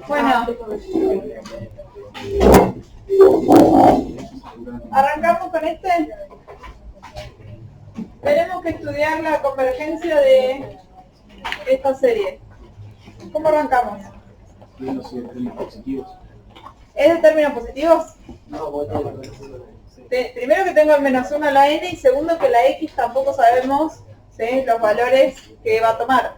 Bueno, arrancamos con este. Tenemos que estudiar la convergencia de esta serie. ¿Cómo arrancamos? ¿Es de términos positivos? Primero que tengo el menos 1 a la n y segundo que la x tampoco sabemos, ¿sí?, los valores que va a tomar.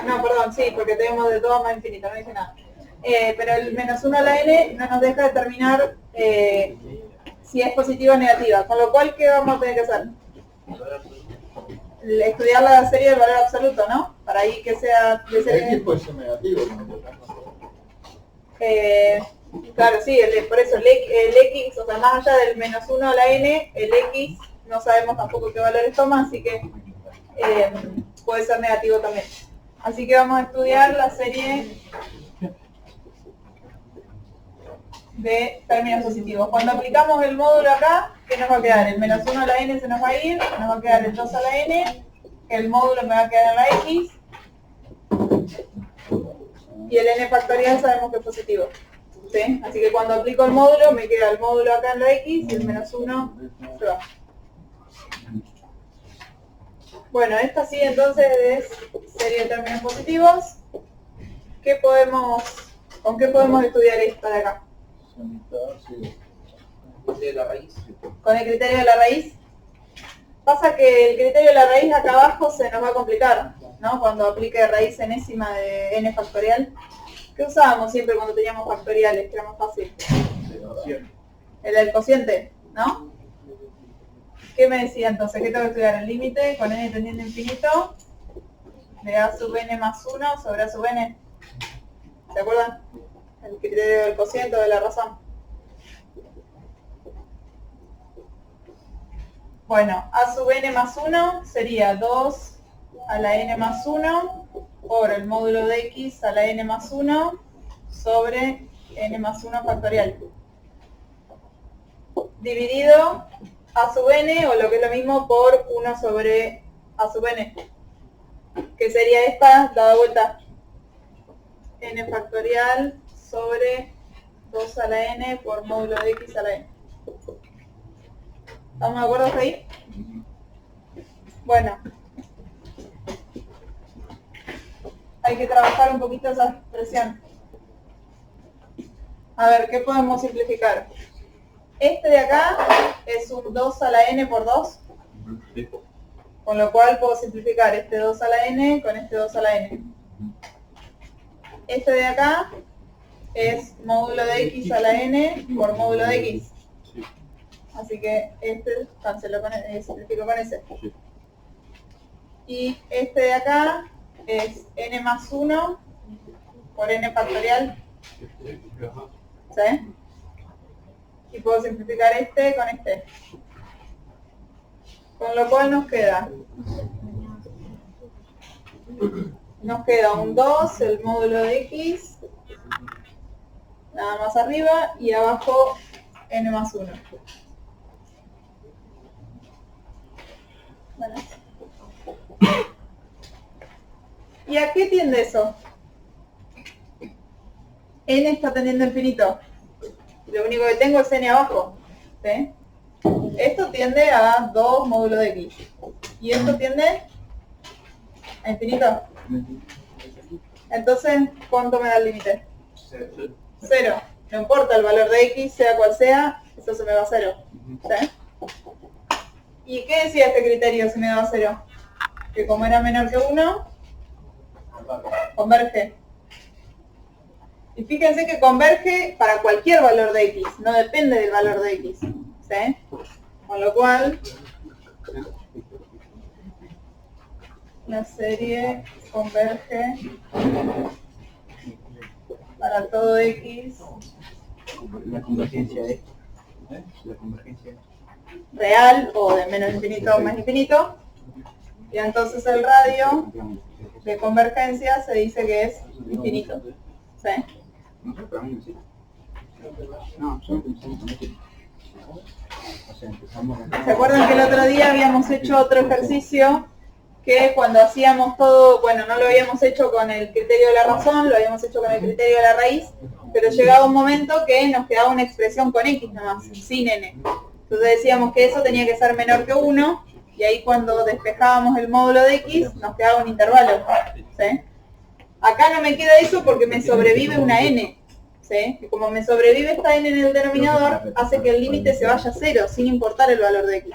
No, perdón, sí, porque tenemos de 2 a más infinito, no dice nada. Pero el menos 1 a la n no nos deja determinar si es positiva o negativa, con lo cual, ¿qué vamos a tener que hacer? Estudiar la serie del valor absoluto, ¿no? Para ahí que sea de serie. X puede ser negativo, ¿no? Claro, sí, por eso el x, o sea, más allá del menos 1 a la n, el x no sabemos tampoco qué valores toma, así que puede ser negativo también. Así que vamos a estudiar la serie de términos positivos. Cuando aplicamos el módulo acá, ¿qué nos va a quedar? El menos 1 a la n se nos va a ir, nos va a quedar el 2 a la n, el módulo me va a quedar en la x, y el n factorial sabemos que es positivo. ¿Sí? Así que cuando aplico el módulo, me queda el módulo acá en la x y el menos 1 se va. Bueno, esta sí entonces es serie de términos positivos. ¿Con qué podemos estudiar esta de acá? ¿Con el criterio de la raíz? Pasa que el criterio de la raíz acá abajo se nos va a complicar, ¿no? Cuando aplique raíz enésima de n factorial. ¿Qué usábamos siempre cuando teníamos factoriales? Que era más fácil. El del cociente, ¿no? ¿Qué me decía entonces? ¿Qué tengo que estudiar? El límite con n tendiendo a infinito de a sub n más 1 sobre a sub n. ¿Se acuerdan? El criterio del cociente o de la razón. Bueno, a sub n más 1 sería 2 a la n más 1 por el módulo de x a la n más 1 sobre n más 1 factorial. Dividido a sub n, o lo que es lo mismo, por 1 sobre a sub n. Que sería esta, dada vuelta. N factorial sobre 2 a la n por módulo de x a la n. ¿Estamos de acuerdo hasta ahí? Bueno. Hay que trabajar un poquito esa expresión. A ver, ¿qué podemos simplificar? Este de acá es un 2 a la n por 2. Con lo cual puedo simplificar este 2 a la n con este 2 a la n. Este de acá es módulo de x a la n por módulo de x. Así que este cancelo con simplifico con ese. Y este de acá es n más 1 por n factorial. ¿Sí? Y puedo simplificar este con este. Con lo cual nos queda un 2, el módulo de x, nada más arriba, y abajo n más 1. Bueno. ¿Y a qué tiende eso? N está tendiendo a infinito. Lo único que tengo es n abajo. ¿Sí? Esto tiende a 2 módulo de x. ¿Y esto tiende a infinito? Entonces, ¿cuánto me da el límite? 0. No importa el valor de x, sea cual sea, eso se me va a 0. ¿Sí? ¿Y qué decía este criterio si me daba 0? Que como era menor que 1, converge. Y fíjense que converge para cualquier valor de x, no depende del valor de x. ¿Sí? Con lo cual, la serie converge para todo x. La convergencia es la convergencia Real o de menos infinito a más infinito. Y entonces el radio de convergencia se dice que es infinito. ¿Sí? No sé, pero a mí me sirve. No, yo o sea, empezamos ¿Se acuerdan que el otro día habíamos hecho otro ejercicio que cuando hacíamos todo, bueno, no lo habíamos hecho con el criterio de la razón, lo habíamos hecho con el criterio de la raíz, pero llegaba un momento que nos quedaba una expresión con x nomás, sin n. Entonces decíamos que eso tenía que ser menor que 1, y ahí cuando despejábamos el módulo de x, nos quedaba un intervalo. ¿Sí? Acá no me queda eso porque me sobrevive una n. ¿Sí? Y como me sobrevive esta n en el denominador, hace que el límite se vaya a 0, sin importar el valor de x.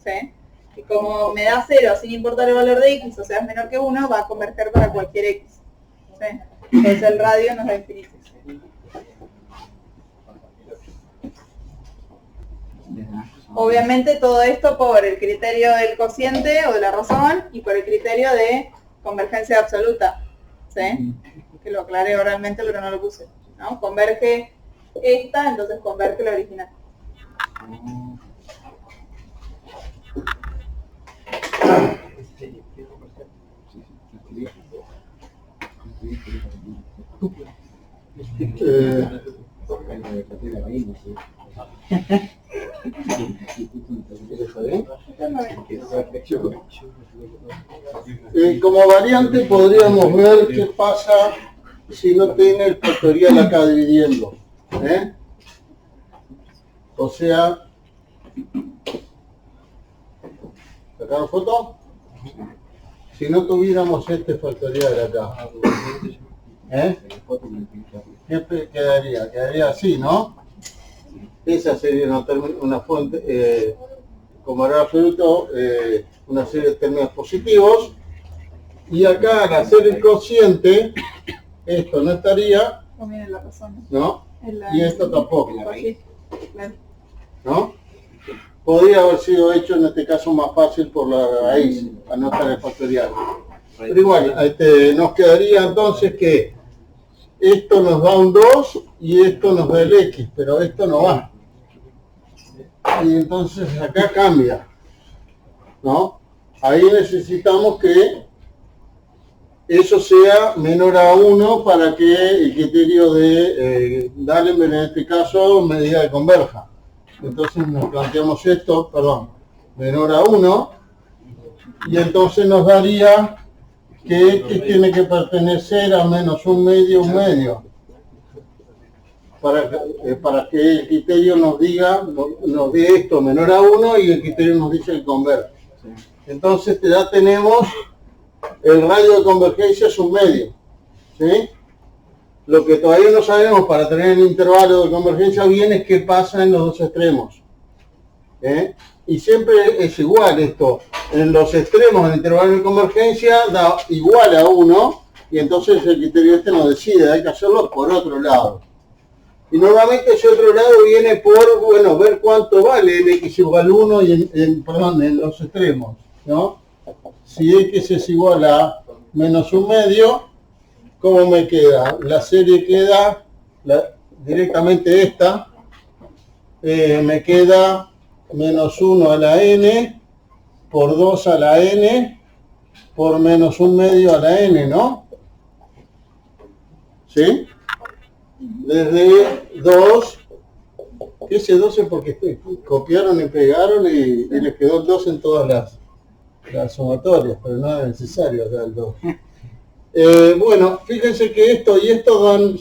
¿Sí? Y como me da 0 sin importar el valor de x, o sea, es menor que 1, va a converger para cualquier x. ¿Sí? Entonces el radio nos da infinito. Obviamente todo esto por el criterio del cociente o de la razón y por el criterio de convergencia absoluta. ¿Sí? Que lo aclaré oralmente pero no lo puse. ¿No? Converge esta, entonces converge la original. Como variante podríamos ver qué pasa si no tiene el factorial acá dividiendo. O sea, ¿sacaron foto? Si no tuviéramos este factorial acá, ¿qué quedaría? Quedaría así, ¿no? Esa sería una fuente, como valor absoluto, una serie de términos positivos. Y acá, al hacer el cociente, esto no estaría, ¿no? Y esto tampoco, ¿no? Podría haber sido hecho en este caso más fácil por la raíz, al no estar el factorial. Pero igual, nos quedaría entonces que esto nos da un 2 y esto nos da el x, pero esto no va. Y entonces acá cambia, ¿no? Ahí necesitamos que eso sea menor a 1 para que el criterio de D'Alembert en este caso me diga que converja. Entonces nos planteamos esto, menor a 1, y entonces nos daría que este tiene que pertenecer a menos un medio, para que el criterio nos diga, nos dé esto menor a 1 y el criterio nos dice que converge. Entonces ya tenemos el radio de convergencia es un medio, ¿sí? Lo que todavía no sabemos para tener el intervalo de convergencia bien es qué pasa en los dos extremos. Y siempre es igual esto. En los extremos el intervalo de convergencia da igual a 1 y entonces el criterio este nos decide, hay que hacerlo por otro lado. Y normalmente ese otro lado viene por, ver cuánto vale el x igual a 1 y en los extremos, ¿no? Si x es igual a menos un medio, ¿cómo me queda? La serie queda, directamente esta, me queda menos 1 a la n, por 2 a la n, por menos un medio a la n, ¿no? ¿Sí? Desde 2, ese 12 porque copiaron y pegaron y les quedó el 2 en todas las sumatorias, pero no es necesario dar el 2. Bueno, fíjense que esto y esto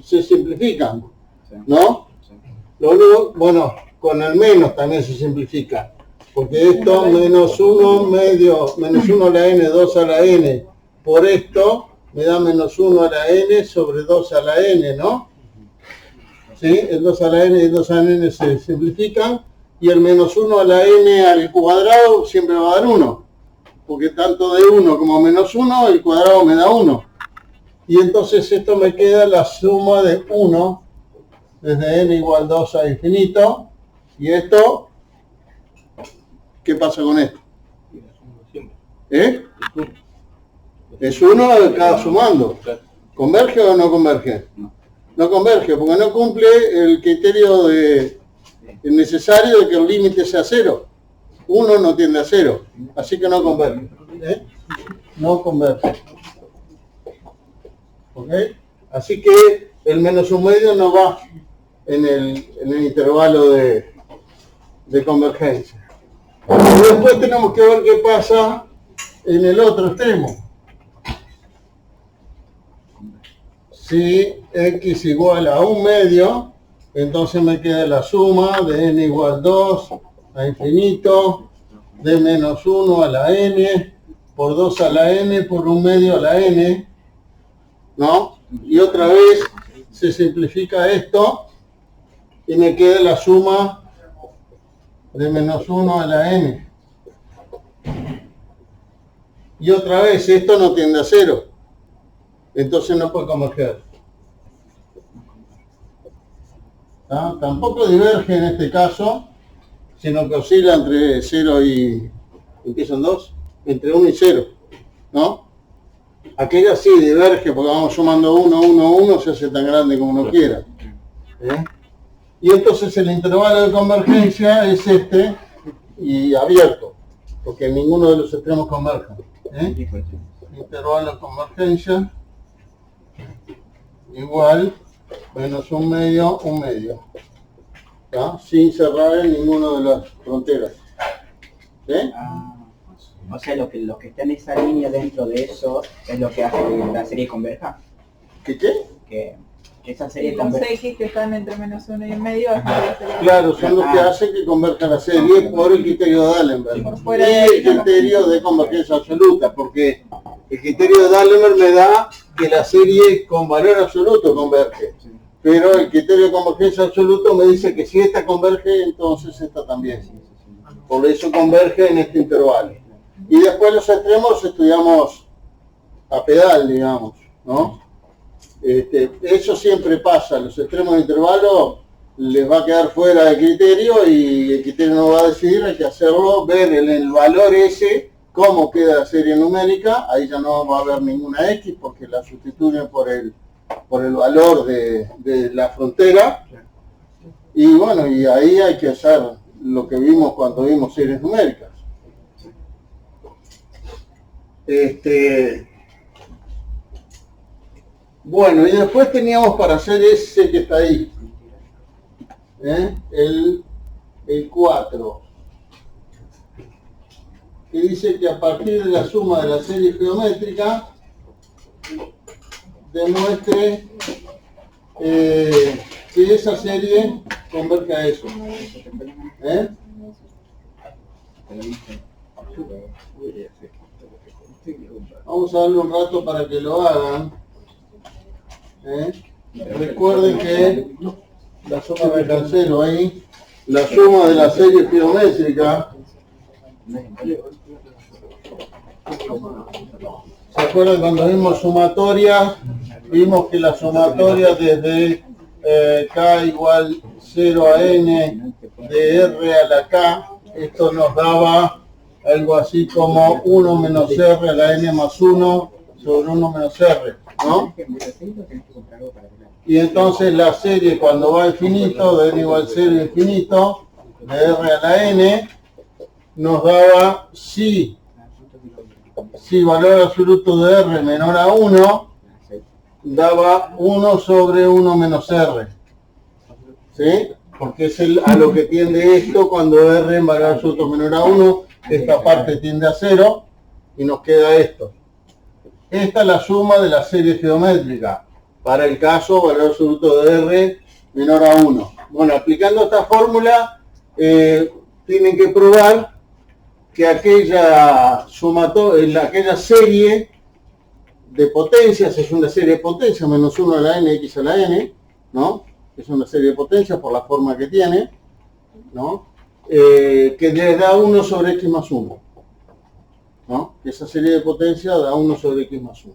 se simplifican, ¿no? Lo único, con el menos también se simplifica, porque esto menos 1 medio, menos 1 a la n, 2 a la n, por esto me da menos 1 a la n sobre 2 a la n, ¿no? ¿Sí? El 2 a la n y el 2 a la n se simplifican, y el menos 1 a la n al cuadrado siempre va a dar 1, porque tanto de 1 como menos 1, el cuadrado me da 1. Y entonces esto me queda la suma de 1, desde n igual 2 a infinito, y esto, ¿qué pasa con esto? Es 1 de cada sumando. ¿Converge o no converge? No converge, porque no cumple el criterio necesario de que el límite sea 0. 1 no tiende a 0, así que no converge. No converge. ¿ok? Así que el menos un medio no va en el intervalo de convergencia. Y después tenemos que ver qué pasa en el otro extremo. Si x igual a un medio, entonces me queda la suma de n igual 2 a infinito, de menos 1 a la n, por 2 a la n, por un medio a la n, ¿no? Y otra vez se simplifica esto y me queda la suma de menos 1 a la n. Y otra vez, esto no tiende a 0. Entonces no puede converger. ¿Ah? Tampoco diverge en este caso, sino que oscila entre 0 y... ¿empiezan 2? Entre 1 y 0, ¿no? Aquella sí diverge porque vamos sumando 1, 1, 1, se hace tan grande como uno quiera. Y entonces el intervalo de convergencia es este y abierto, porque ninguno de los extremos converge. Intervalo de convergencia igual menos un medio, ¿tá? Sin cerrar en ninguna de las fronteras. O sea, lo que está en esa línea dentro de eso es lo que hace que la serie converja. ¿Qué? Que esa serie Y los converja. X que están entre menos 1 y un medio hacen que la serie Claro, son los que hacen que converja la serie por el criterio de Dallenberg. Por fuera Y de el ahí no. criterio de convergencia absoluta, porque el criterio de Dallenberg me da que la serie con valor absoluto converge. Pero el criterio de convergencia absoluto me dice que si esta converge, entonces esta también. Por eso converge en este intervalo. Y después los extremos estudiamos a pedal, digamos, ¿no? Eso siempre pasa, los extremos de intervalo les va a quedar fuera de criterio y el criterio no va a decidir, hay que hacerlo, ver en el valor ese, cómo queda la serie numérica, ahí ya no va a haber ninguna X porque la sustituyen por el valor de la frontera. Y bueno, y ahí hay que hacer lo que vimos cuando vimos series numéricas. Bueno, y después teníamos para hacer ese que está ahí, el 4, que dice que a partir de la suma de la serie geométrica demuestre que esa serie converge a eso. Vamos a darle un rato para que lo hagan. Recuerden que la suma me cancelo ahí, la suma de la serie geométrica. ¿Se acuerdan cuando vimos sumatoria? Vimos que la sumatoria desde k igual 0 a n de r a la k, esto nos daba algo así como 1 menos r a la n más 1 sobre 1 menos r, ¿no? Y entonces la serie cuando va a infinito, de n igual 0 a infinito, de r a la n, nos daba si valor absoluto de r menor a 1, daba 1 sobre 1 menos r. ¿Sí? Porque es a lo que tiende esto cuando r en valor absoluto menor a 1, esta parte tiende a 0 y nos queda esto. Esta es la suma de la serie geométrica para el caso valor absoluto de r menor a 1. Bueno, aplicando esta fórmula, tienen que probar que aquella serie de potencias es una serie de potencias menos 1 a la n, x a la n, ¿no? Es una serie de potencias por la forma que tiene, ¿no? Que le da 1 sobre x más 1, ¿no? Esa serie de potencias da 1 sobre x más 1.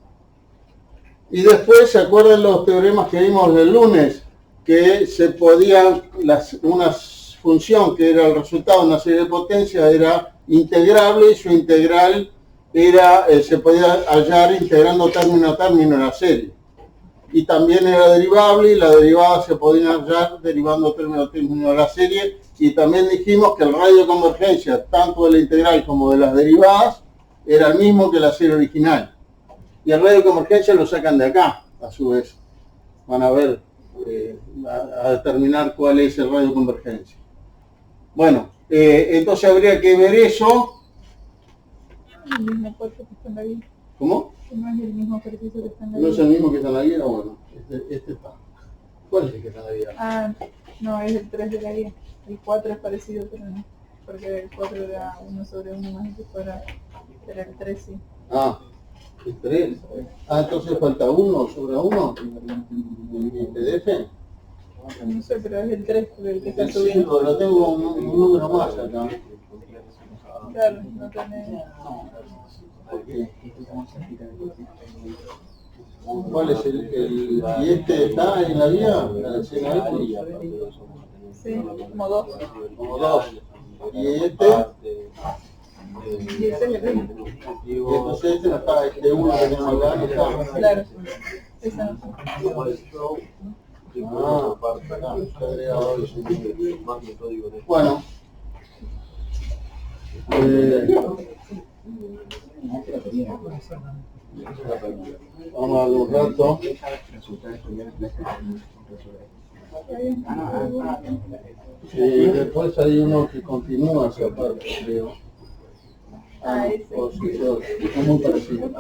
Y después, ¿se acuerdan los teoremas que vimos del lunes? Que se podía, una función que era el resultado de una serie de potencias era integrable y su integral era, se podía hallar integrando término a término en la serie. Y también era derivable y la derivada se podía hallar derivando término a término de la serie. Y también dijimos que el radio de convergencia, tanto de la integral como de las derivadas, era el mismo que la serie original. Y el radio de convergencia lo sacan de acá. a su vez van a ver, a determinar cuál es el radio de convergencia. Bueno, entonces habría que ver eso. El mismo cuerpo que está en la guía. ¿Cómo? No es el mismo ejercicio que está en la ¿No guía. es el mismo que está en la guía? Bueno, este está. ¿Cuál es el que está en la guía? Ah, no, es el 3 de la guía. El 4 es parecido, pero no. Porque el 4 era 1 sobre 1 más el que fuera, era el 3, sí. Ah, el 3. Ah, entonces falta 1 sobre 1 en el PDF. No sé, pero es el 3 el que está Sí, subiendo. lo tengo un número más acá. Claro, no tiene... ¿Cuál es el y este está en la guía? ¿La escena ahí? Sí, como 2. Como 2. ¿Y este? Y ese es el 1. Y entonces este no está, este 1 que tenemos acá no está. Claro, esa no está. Ah, acá, está agregado eso. Bueno. Vamos a darle un rato. Después hay uno que continúa esa parte, creo. Ah, ese. O sí, es muy parecido.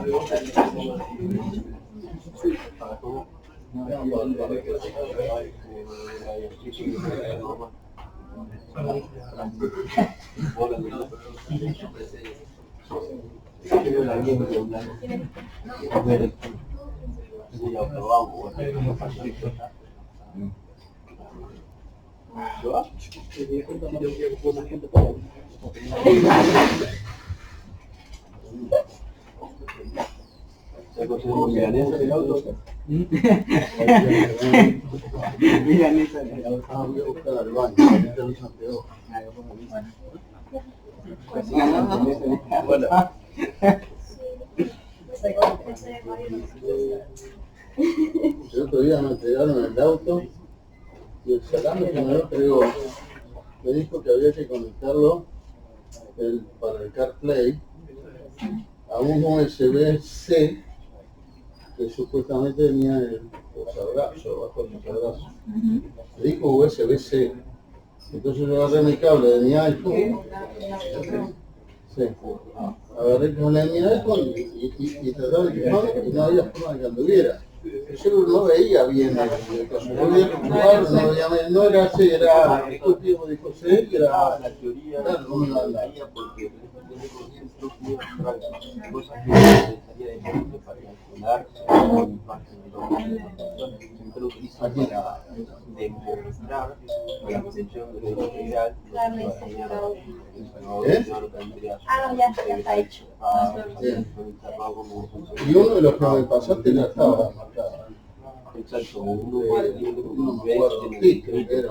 Milanesa el auto. Milanesa el auto. Ah, voy a buscar al baño, ahorita no se me pegó. Bueno. El otro día me entregaron el auto y el salame que me lo entregó me dijo que había que conectarlo para el CarPlay a un USB-C que supuestamente tenía el posabrazo, bajo el posabrazo. Me dijo USB-C. Entonces yo agarré mi cable de mi iPhone. Sí. Agarré con la de mi iPhone y trataba de quemar y no había forma de que anduviera. Yo no veía bien el caso. Yo veía que no era C, era el tipo dijo C y era la teoría. Claro, no me iba a andar. Porque cosas que necesitaría de gente para calcular un impacto de los siempre utiliza para demostrar la posición de la integral Ah, ya está hecho. Y uno de los que me pasaste ya estaba marcado. Exacto, No me acuerdo qué creo que era.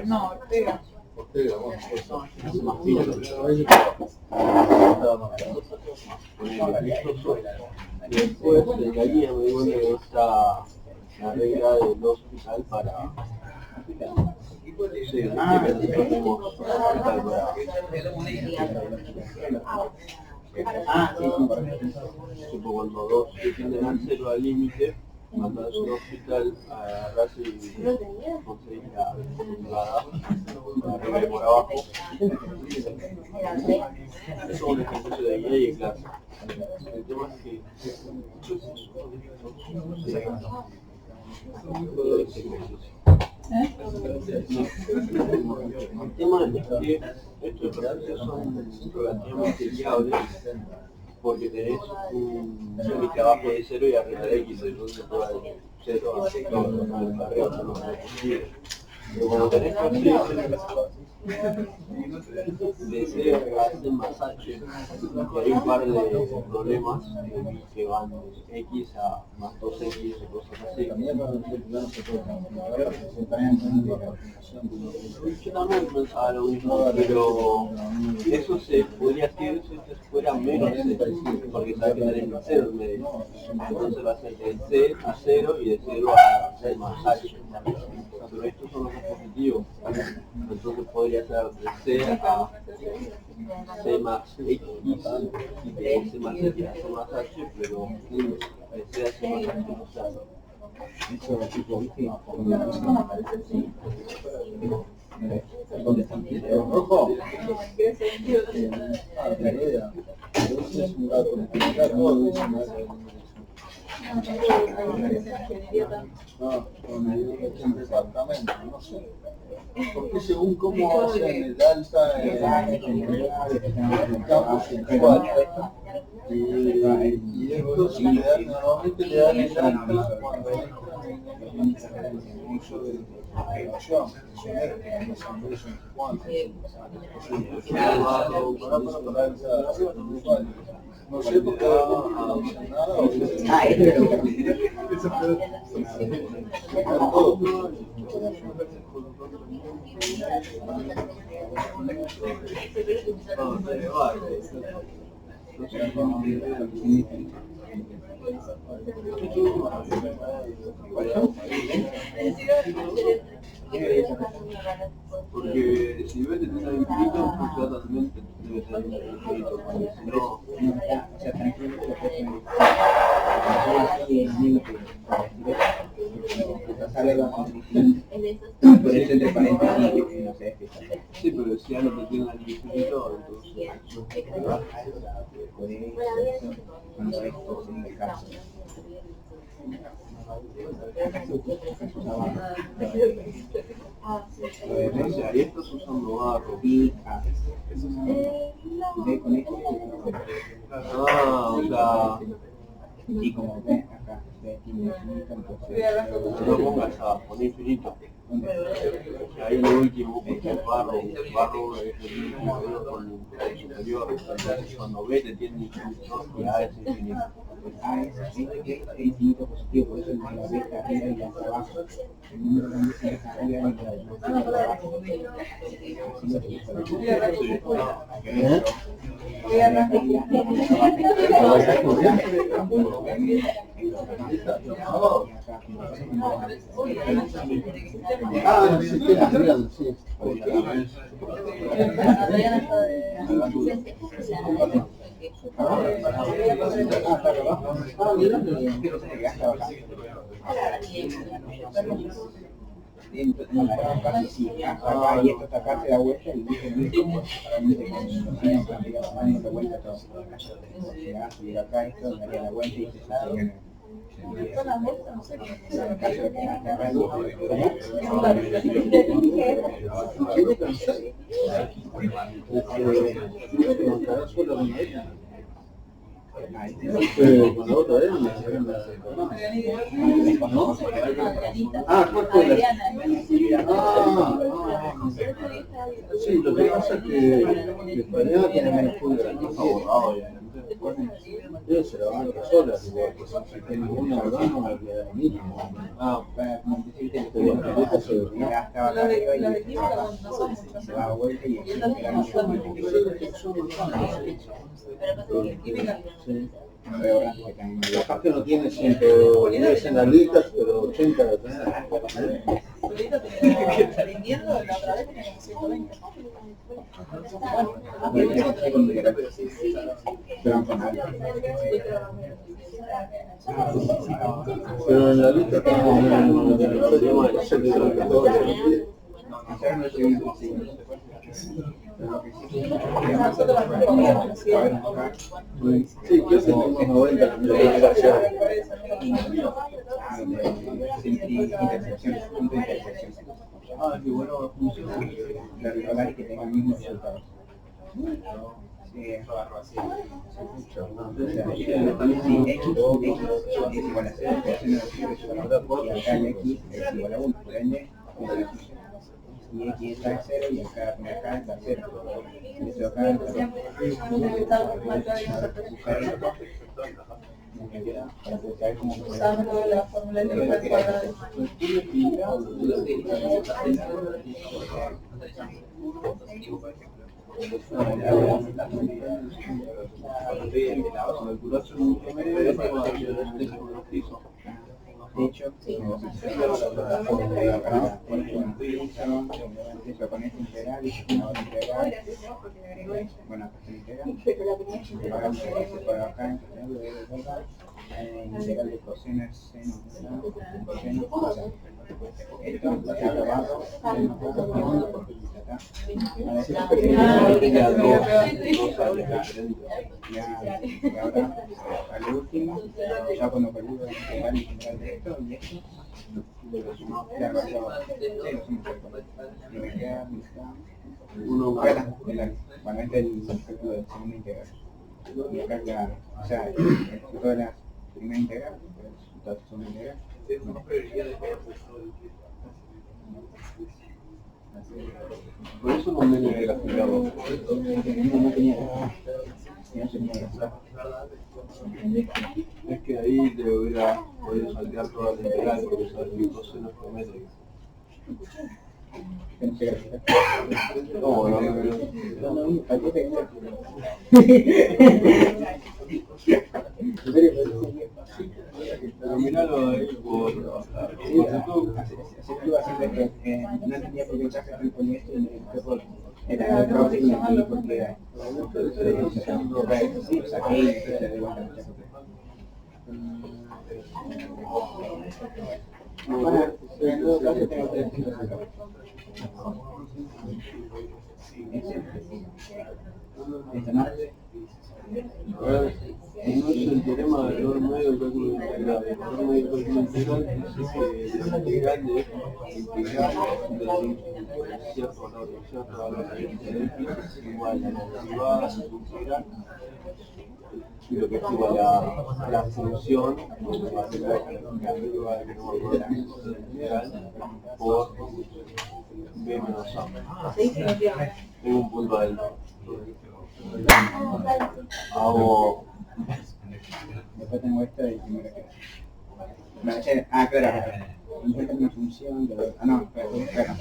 No, Ortega. Ortega, bueno, es más fino lo que estaba marcado. después de la guía me di cuenta que está la regla del hospital para sí, tenemos hospital para tipo cuando dos que tienden al cero al límite mandas un hospital a agarrarse y conseguir la jugada por arriba y por abajo. Eso es un ejercicio de guía y de clase. El tema es que el tema es que estos ejercicios son relativamente guiables porque tenés un límite abajo de 0 y arriba de X, entonces tú vas de 0 a todo, arriba no es posible. Pero cuando tenés de 0 a más H, y hay un par de problemas que van de X a más 2X o cosas así. Yo también pensaba lo mismo, pero eso se podría hacer si esto fuera menos C, porque sabes que tenés el 0 en medio. Entonces va a ser de C a 0 y de 0 a C más H. Pero estos son los dispositivos. Entonces podría ser de C a C más X y de C más F a C más H, pero C a C más H no se hace. Eso tipo, ¿viste? Rojo. Vereda. Ese es un dato. No, con el departamento, no sé. Porque según cómo hacen el alta en campos en cual. Y esto se le dan, normalmente le dan el alta cuando entran en un uso de evaluación, no sé por qué nada. Ah, esto es lo que Porque si ves que tener infinito, pues ya también debe tener infinito, porque si no... o sea, tranquilo, por eso entre paréntesis, no sé, Sí, pero si algo que tenga el infinito, entonces... cuando esto es el caso. O sea, y estos usando barro. Y A. B con esto. Ah, o sea... Y como B acá, B tiene infinito, entonces... No pongas A, pon infinito. O sea, ahí lo último, porque el barro es el mismo con el superior. Entonces cuando B te tiene infinito y A es infinito. A es infinito positivo, por eso el de la B está arriba y la está abajo. El número grande está arriba y la está abajo. Ah, sí, sí. Y esto está acá, se da vuelta y dice mismo, realmente con cantidad de vuelta todo. Se llega acá, esto daría la vuelta y se sale. Con la otra vez ¿no? Ah, ¿cuál fue la? Sí, lo que pasa es que Fabiana tiene menos pulgas, ¿no? Abogado, debe ser la banca sola, igual que si tiene una hermana, la misma. Ah, para decirte que estaba acá arriba y se da vuelta y capaz que no tiene 110 en las listas, pero 80 la tiene. Rindiendo la otra vez tenía como 120. Pero en la lista estamos sí, que hace unos 90 Ah, qué bueno funciona. Lograr que tenga el mismo resultado. Eso agarró así. X es igual a 0, y acá el X es igual a 1, por ende, y X está en 0 y acá está 0. Eso acá está para buscar cómo usando la fórmula de cuadrada. de hecho, con esta integral y con la otra integral, bueno, integral por acá, integral de integral de coseno, seno, coseno, esto está acabado, porque acá, y ahora al último, ya cuando calculo la integral de esto y esto, claro, y me queda uno más. Bueno, este es el cálculo del segundo integral. Y acá o sea, el resultado de la primera integral, el resultado de la segunda integral. Por eso no me he graficado. No tenía Es que ahí te hubiera podido saltear toda la integral porque usar el coseno geométrico. No, pero miralo ahí por YouTube. No entendía por qué el traje ponía esto y era el trabajo y porque sí, saqué y se de vuelta. Bueno, en todo caso tengo 3 puntos acá. ¿Esta no? No es el teorema del valor medio del cálculo integral. El valor medio del cálculo integral dice que la integral de cierto valor de x es igual a la derivada de la integral y lo que es igual a la función de la derivada que no me acuerdo la integral por b menos a. Tengo un punto ahí. Hago después tengo esta y primero que claro, encuentra una función de no, espera.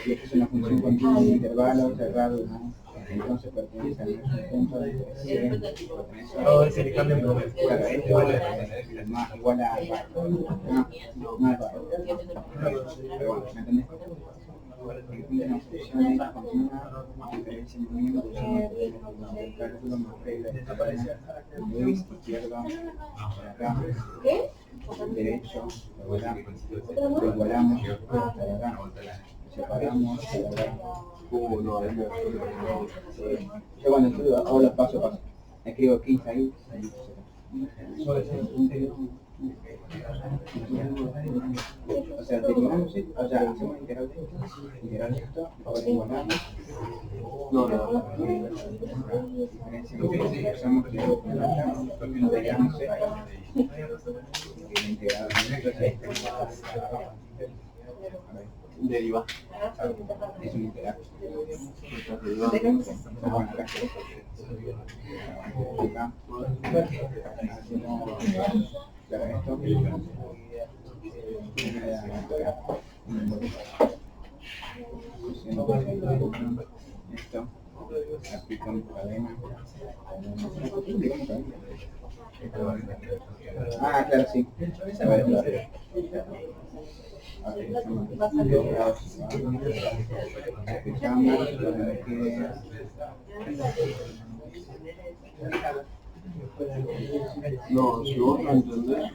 Y esta es una función continua de intervalo cerrado, ¿no? Entonces pertenece al mismo punto de todo ese cambio claro, esto más igual a no es barro. Pero bueno, ¿me entendés? Una función continua diferencia en movimiento del cálculo más regla de Luis, izquierda, acá, derecho, igualamos, acá, separamos, no, yo cuando escribo hago los paso a paso, escribo 15 ahí, o sea, derivamos, o sea, hacemos integral esto, ahora igualamos. No. Diferencia que usamos que integramos esto. Deriva. Es un integral. Derivando. Bueno, acá. Claro, esto. Esto. Aplicamos cadena. Ah, claro, sí. A ver, No, si vos no entendés,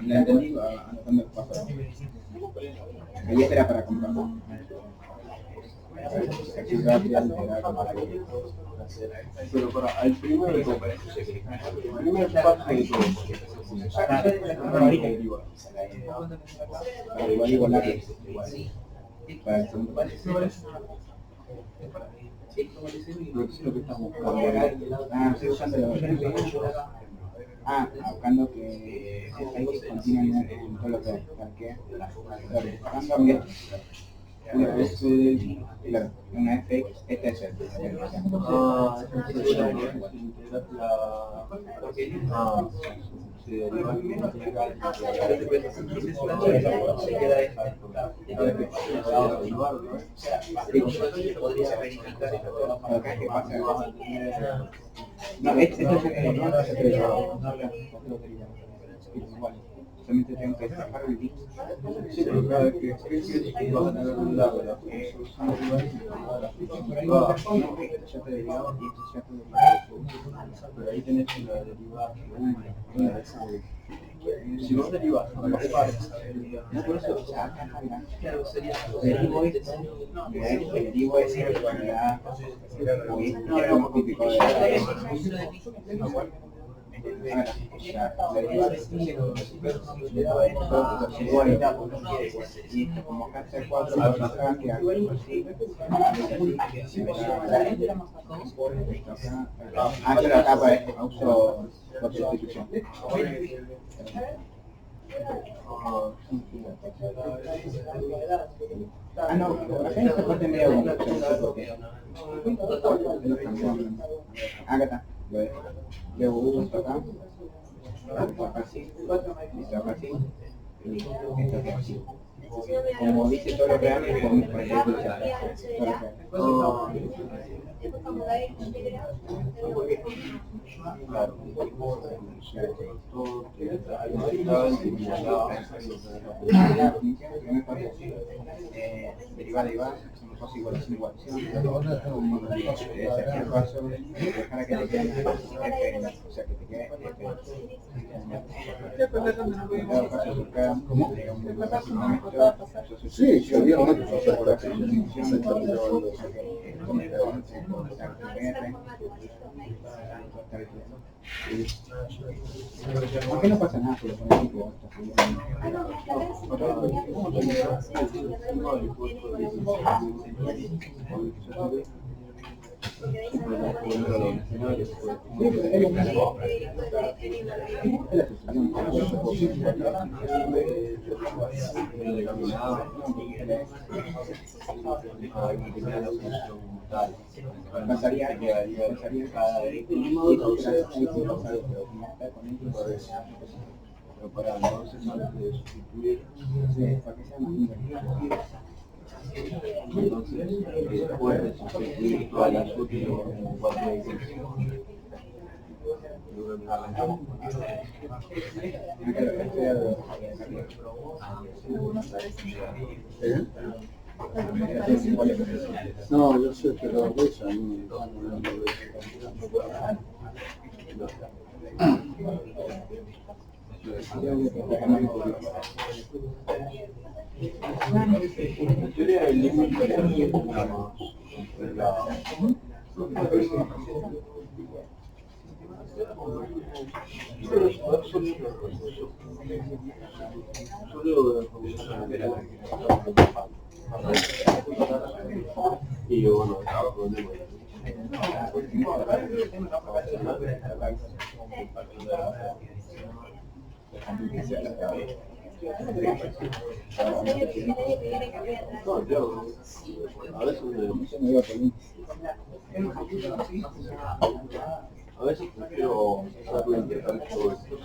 la entendí, anotando el paso. Y este era para comprobar. pero para el primer paso de todo, para igualar para el segundo paso. no sé lo que estás buscando. Estoy usando buscando que f continúe en todo lo que marqué. Buscando que una fx, este es el solamente tengo que sacar el link. Sí, pero cada vez que escribes vas a tener un lado, ya te derivado y esto ya te derivado. Pero ahí tenés una derivada. Si vos derivas a los pares, no por eso, o sea, acá derivo esto, derivo ese, no era un típico de y como acá está 4 que algo así, la capa es uso por sustitución. No, acá en esta parte medio porque acá está, luego uso esto acá, así, esto así, y esto que así. Como dice todo lo que hace, con por ejemplo, claro, derivada, son dos iguales sin igualación, tercer paso, dejar que te quede, o sea que te quede, ¿cómo? Sí, yo había una que pasó por aquí. Aunque no pasa nada, pero con el tipo pasaría cada pero para entonces antes de sustituir para que sea más divertido. Entonces después de sustituir todas las útiles cuatro dimensiones arrancamos No, yo sé, pero de esa no. La teoría del límite y bueno, a veces prefiero usarlo en total todo esto.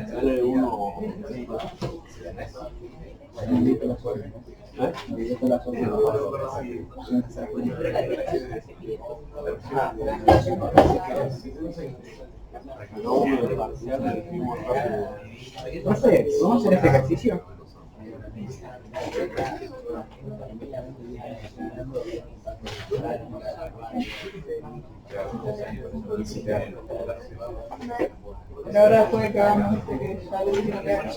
Dale uno. No sé, ¿vamos a hacer este ejercicio? Pero ahora puede que hagamos este que ya lo último que haga.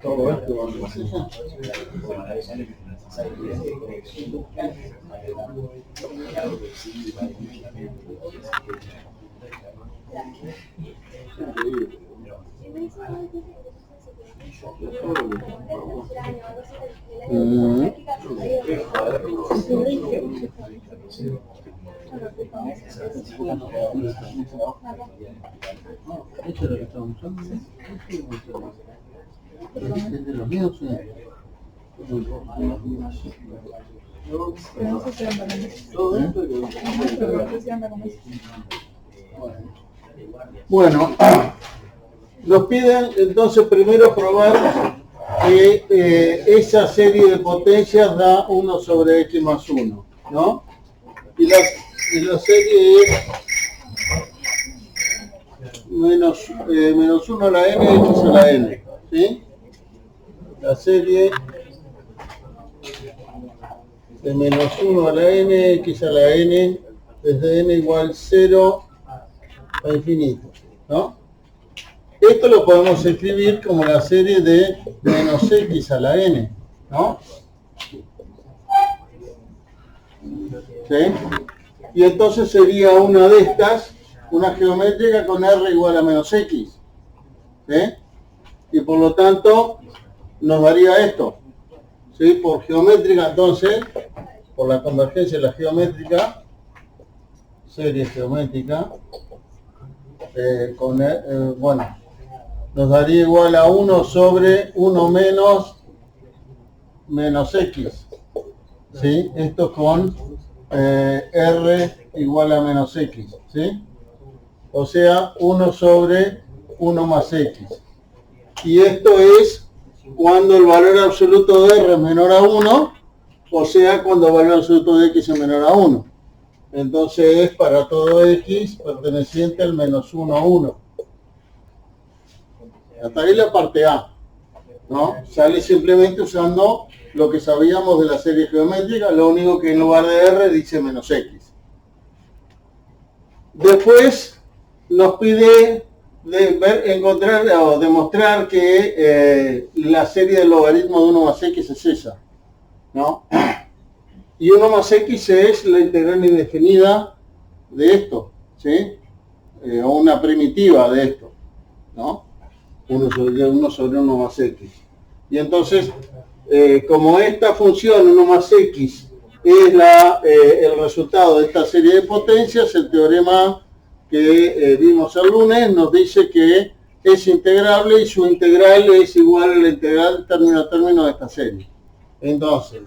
Todo esto va ¿esto es lo que estamos usando? ¿Es de los míos? Pero no sé si anda con eso. ¿Todo esto? Pero no sé si anda con eso. Bueno, nos piden entonces primero probar que esa serie de potencias da 1 sobre x más 1, ¿no? Y la serie es menos 1 a la n, x a la n, ¿sí? La serie de menos 1 a la n, x a la n, desde n igual 0 a infinito, ¿no? Esto lo podemos escribir como la serie de menos x a la n, ¿no? ¿Sí? Y entonces sería una de estas, una geométrica con r igual a menos x, ¿sí? Y por lo tanto nos daría esto, ¿sí? Por geométrica entonces, por la convergencia de la geométrica, serie geométrica, bueno, nos daría igual a 1 sobre 1 menos x, ¿sí? Esto con r igual a menos x, ¿sí? O sea, 1 sobre 1 más x. Y esto es cuando el valor absoluto de r es menor a 1, o sea, cuando el valor absoluto de x es menor a 1. Entonces es para todo x perteneciente al menos 1 a 1. Hasta ahí la parte A, ¿no? Sale simplemente usando lo que sabíamos de la serie geométrica, lo único que en lugar de r dice menos x. Después nos pide encontrar o demostrar que la serie del logaritmo de 1 más x es esa, ¿no? Y 1 más x es la integral indefinida de esto, ¿sí? O una primitiva de esto, ¿no? 1 sobre 1 más x. Y entonces, como esta función 1 más x es el resultado de esta serie de potencias, el teorema que vimos el lunes nos dice que es integrable y su integral es igual a la integral término a término de esta serie. Entonces,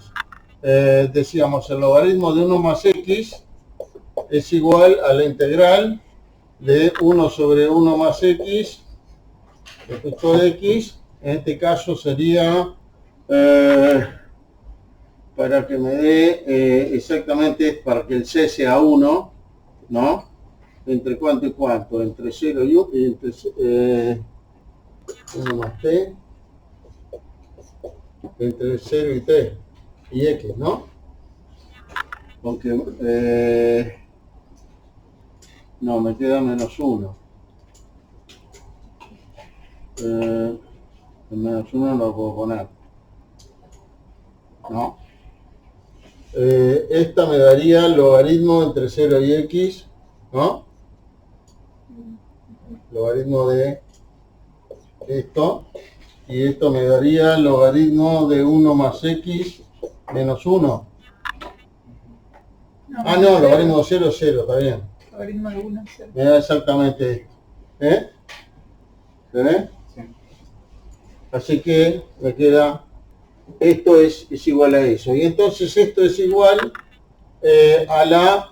decíamos, el logaritmo de 1 más x es igual a la integral de 1 sobre 1 más x respecto de x. En este caso sería, para que me dé exactamente, para que el c sea 1, ¿no? ¿Entre cuánto y cuánto? Entre 0 y 1, entre 1 más t, entre 0 y t, y x, ¿no? Porque, no, me queda menos 1. El menos 1 no lo puedo poner, ¿no? Esta me daría el logaritmo entre 0 y x, ¿no? Logaritmo de esto, y esto me daría el logaritmo de 1 más x menos 1. Ah, no, logaritmo de 0 es 0, está bien. Logaritmo de 1 es 0. Me da exactamente esto. ¿Se ve? Sí. Así que me queda, esto es igual a eso. Y entonces esto es igual a la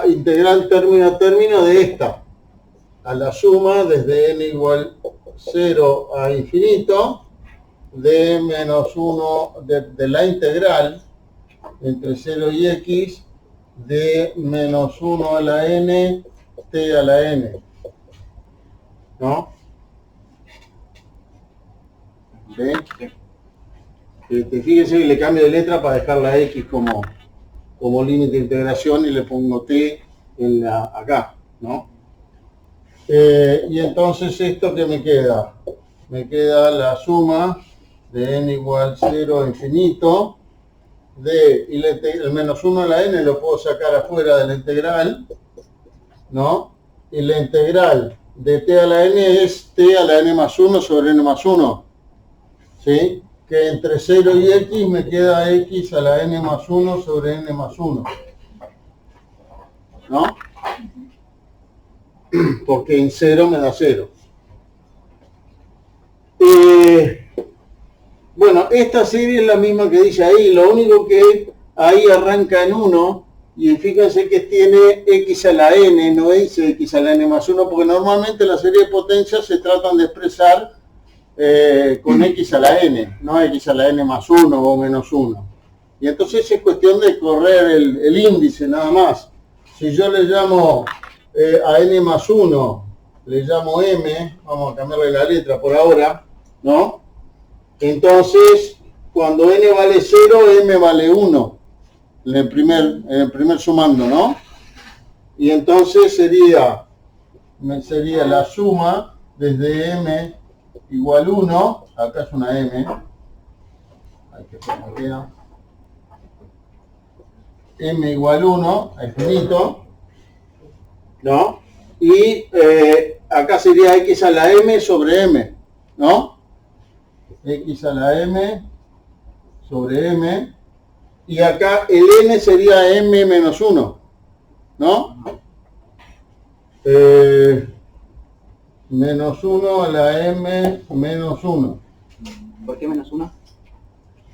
integral término a término de esta, a la suma desde n igual 0 a infinito de menos 1 de la integral entre 0 y x de menos 1 a la n t a la n, ¿no? ¿Sí? Fíjense que le cambio de letra para dejar la X como límite de integración y le pongo T en acá, ¿no? Y entonces esto que me queda la suma de n igual 0 a infinito de, y el menos 1 a la n lo puedo sacar afuera de la integral, ¿no? Y la integral de t a la n es t a la n más 1 sobre n más 1, ¿sí? Que entre 0 y x me queda x a la n más 1 sobre n más 1, ¿no? Porque en 0 me da 0. Bueno, esta serie es la misma que dice ahí, lo único que ahí arranca en 1, y fíjense que tiene x a la n, no dice x a la n más 1, porque normalmente la serie de potencias se tratan de expresar con x a la n, no x a la n más 1 o menos 1. Y entonces es cuestión de correr el índice nada más. Si yo le llamo a n más 1, le llamo m, vamos a cambiarle la letra por ahora, ¿no? Entonces, cuando n vale 0, m vale 1, en el primer sumando, ¿no? Y entonces sería la suma desde m igual 1, acá es una m, hay que poner m igual 1, a infinito, ¿no? Y acá sería x a la m sobre m, ¿no? X a la m sobre m, y acá el n sería m menos 1, ¿no? Menos 1 a la m menos 1. ¿Por qué menos 1?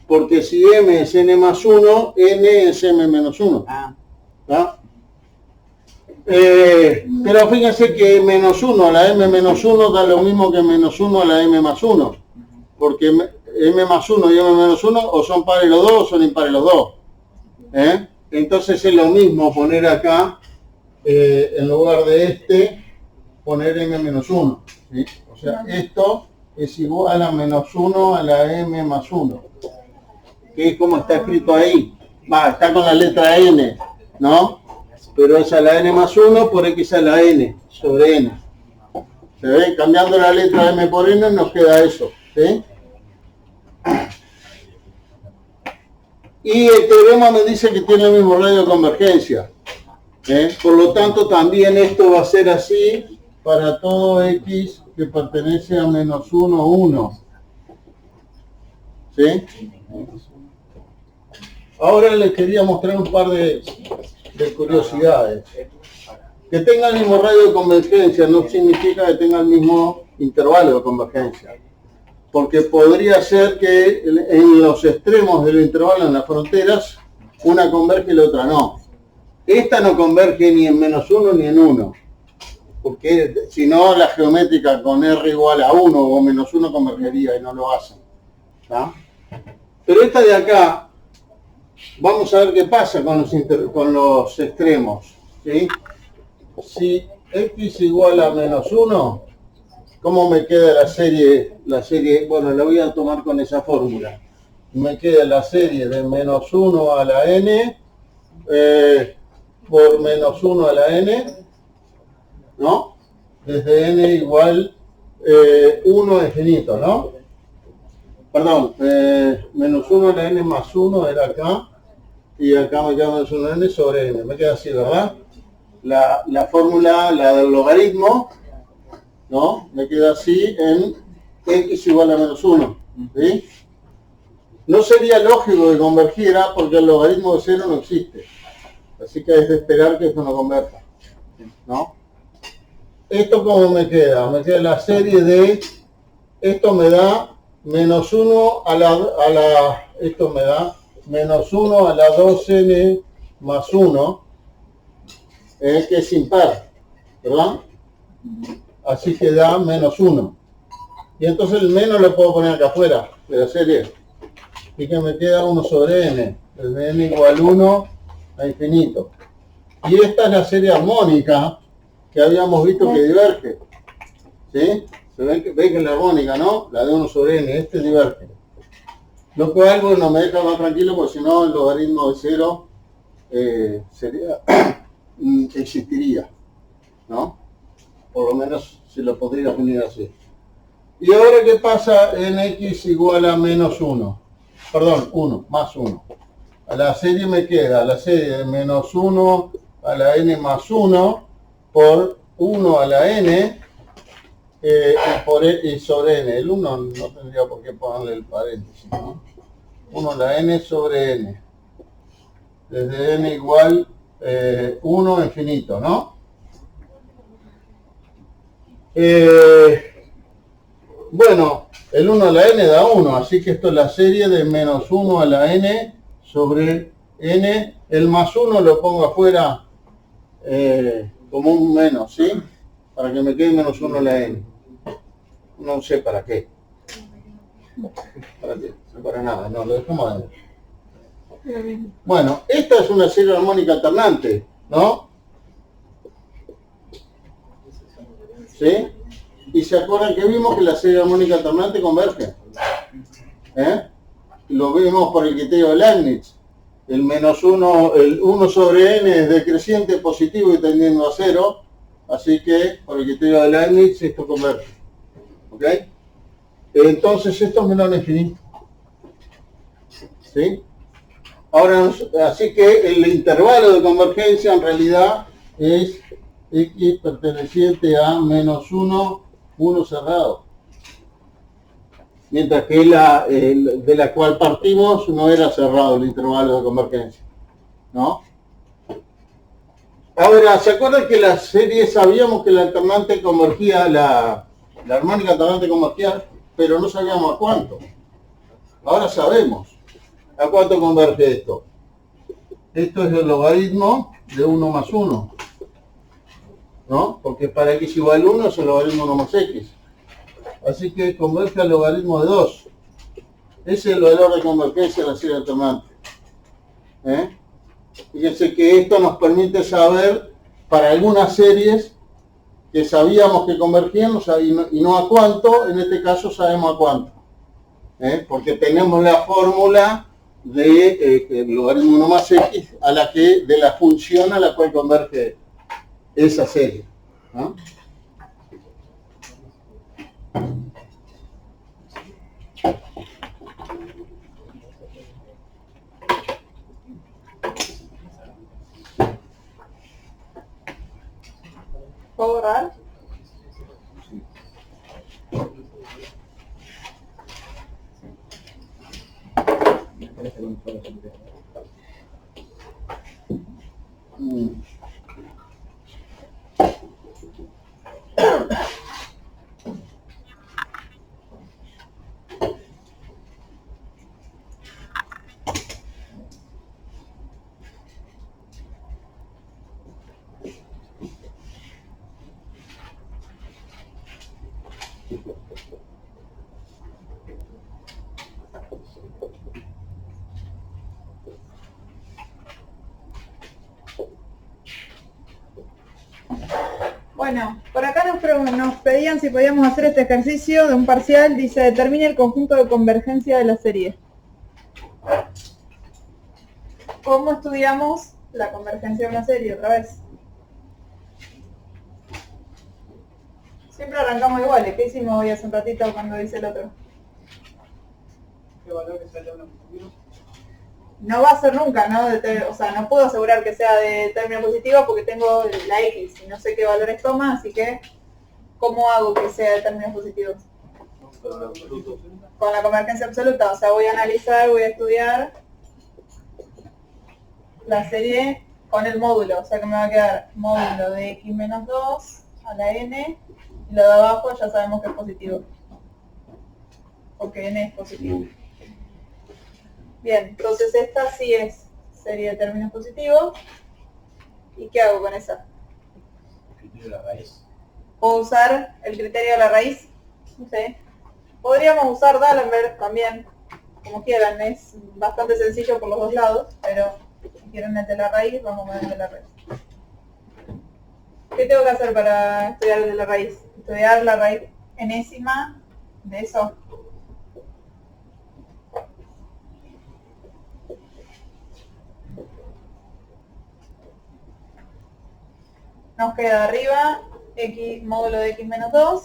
Porque si m es n más 1, n es m menos 1. Ah. ¿No? Pero fíjense que menos 1 a la m menos 1 da lo mismo que menos 1 a la m más 1. Porque m más 1 y m menos 1 o son pares los dos o son impares los dos. Entonces es lo mismo poner acá, en lugar de poner m menos 1. ¿Sí? O sea, esto es igual a menos 1 a la m más 1. Que es como está escrito ahí. Está con la letra n, ¿no? Pero es a la n más 1 por x a la n sobre n. ¿Se ve? Cambiando la letra m por n nos queda eso. ¿Sí? Y el teorema me dice que tiene el mismo radio de convergencia. Por lo tanto, también esto va a ser así para todo x que pertenece a menos 1, 1. ¿Sí? Ahora les quería mostrar un par de curiosidades. Que tenga el mismo radio de convergencia no significa que tenga el mismo intervalo de convergencia. Porque podría ser que en los extremos del intervalo, en las fronteras, una converge y la otra no. Esta no converge ni en menos 1 ni en 1. Porque si no, la geométrica con R igual a 1 o menos 1 convergería y no lo hacen. ¿Tá? Pero esta de acá, vamos a ver qué pasa con los extremos. ¿Sí? Si x igual a menos 1, ¿cómo me queda la serie? Bueno, la voy a tomar con esa fórmula. Me queda la serie de menos 1 a la n por menos 1 a la n, ¿no? Desde n igual 1 a infinito, ¿no? Perdón, menos 1 a la n más 1 era acá, y acá me queda menos 1 a n sobre n. Me queda así, ¿verdad? La fórmula, la del logaritmo, ¿no? Me queda así en x igual a menos 1. ¿Sí? No sería lógico que convergiera porque el logaritmo de 0 no existe. Así que es de esperar que esto no converja, ¿no? ¿Esto cómo me queda? Me queda la serie de... Esto me da menos 1 a la... Esto me da menos 1 a la 2n más 1, que es impar, ¿verdad? Así que da menos 1. Y entonces el menos lo puedo poner acá afuera de la serie. Y que me queda 1 sobre n, desde n igual 1 a infinito. Y esta es la serie armónica que habíamos visto que diverge. ¿Sí? ven que es la armónica, ¿no? La de 1 sobre n, este diverge. Lo cual, bueno, me deja más tranquilo porque si no el logaritmo de 0 sería, existiría, ¿no? Por lo menos se lo podría definir así. Y ahora, ¿qué pasa en x igual a menos 1? Perdón, 1, más 1. A la serie me queda la serie de menos 1 a la n más 1 por 1 a la n y sobre n. El 1 no tendría por qué ponerle el paréntesis, ¿no? 1 a la n sobre n. Desde n igual 1 infinito, ¿no? Bueno, el 1 a la n da 1, así que esto es la serie de menos 1 a la n sobre n. El más 1 lo pongo afuera como un menos, ¿sí? Para que me quede menos 1 a la n. No sé para qué. ¿Para qué? No para nada, no, lo dejamos adentro. Bueno, esta es una serie armónica alternante, ¿no? ¿Sí? Y se acuerdan que vimos que la serie armónica alternante converge. Lo vimos por el criterio de Leibniz. El menos 1, el 1 sobre n es decreciente, positivo y tendiendo a 0. Así que por el criterio de Leibniz esto converge. ¿Ok? Entonces esto es menor a infinito. ¿Sí? Ahora, así que el intervalo de convergencia en realidad es x perteneciente a menos 1, 1 cerrado. Mientras que de la cual partimos no era cerrado el intervalo de convergencia, ¿no? Ahora, ¿se acuerdan que la serie sabíamos que la alternante convergía, la armónica alternante convergía, pero no sabíamos a cuánto? Ahora sabemos. ¿A cuánto converge esto? Esto es el logaritmo de 1 más 1, ¿no? Porque para x igual 1 es el logaritmo de 1 más x. Así que converge al logaritmo de 2. Ese es el valor de convergencia de la serie alternante. Fíjense que esto nos permite saber para algunas series que sabíamos que convergían y no a cuánto, en este caso sabemos a cuánto. Porque tenemos la fórmula de el logaritmo 1 más x de la función a la cual converge esa serie, ¿no? ¿Puedo borrar? Bueno, por acá nos pedían si podíamos hacer este ejercicio de un parcial. Dice, determine el conjunto de convergencia de la serie. ¿Cómo estudiamos la convergencia de una serie otra vez? Siempre arrancamos iguales. ¿Qué hicimos hoy hace un ratito cuando hice el otro? ¿Qué valor que sale a una positivo? No va a ser nunca, ¿no? O sea, no puedo asegurar que sea de término positivo porque tengo la X y no sé qué valores toma, así que ¿cómo hago que sea de términos positivos? Con la convergencia absoluta, o sea, voy a analizar, voy a estudiar la serie con el módulo, o sea que me va a quedar módulo de x menos 2 a la n, y lo de abajo ya sabemos que es positivo, porque n es positivo. Bien, entonces esta sí es serie de términos positivos. ¿Y qué hago con esa? Criterio de la raíz. ¿Puedo usar el criterio de la raíz? No sé. Podríamos usar D'Alembert también, como quieran, es bastante sencillo por los dos lados, pero si quieren el de la raíz, vamos a ver el de la raíz. ¿Qué tengo que hacer para estudiar el de la raíz? Estudiar la raíz enésima de eso. Nos queda arriba x módulo de x menos 2.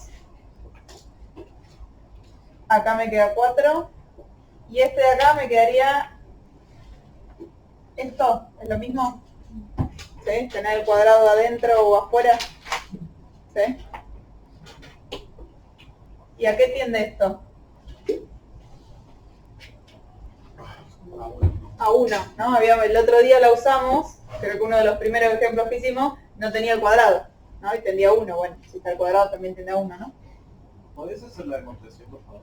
Acá me queda 4. Y este de acá me quedaría esto, ¿es lo mismo? ¿Sí? Tener el cuadrado adentro o afuera. ¿Sí? ¿Y a qué tiende esto? A 1, ¿no? El otro día la usamos, creo que uno de los primeros ejemplos que hicimos no tenía el cuadrado, ¿no? Y tendía a 1. Bueno, si está el cuadrado también tiende a 1, ¿no? ¿Podés hacer la demostración, por favor?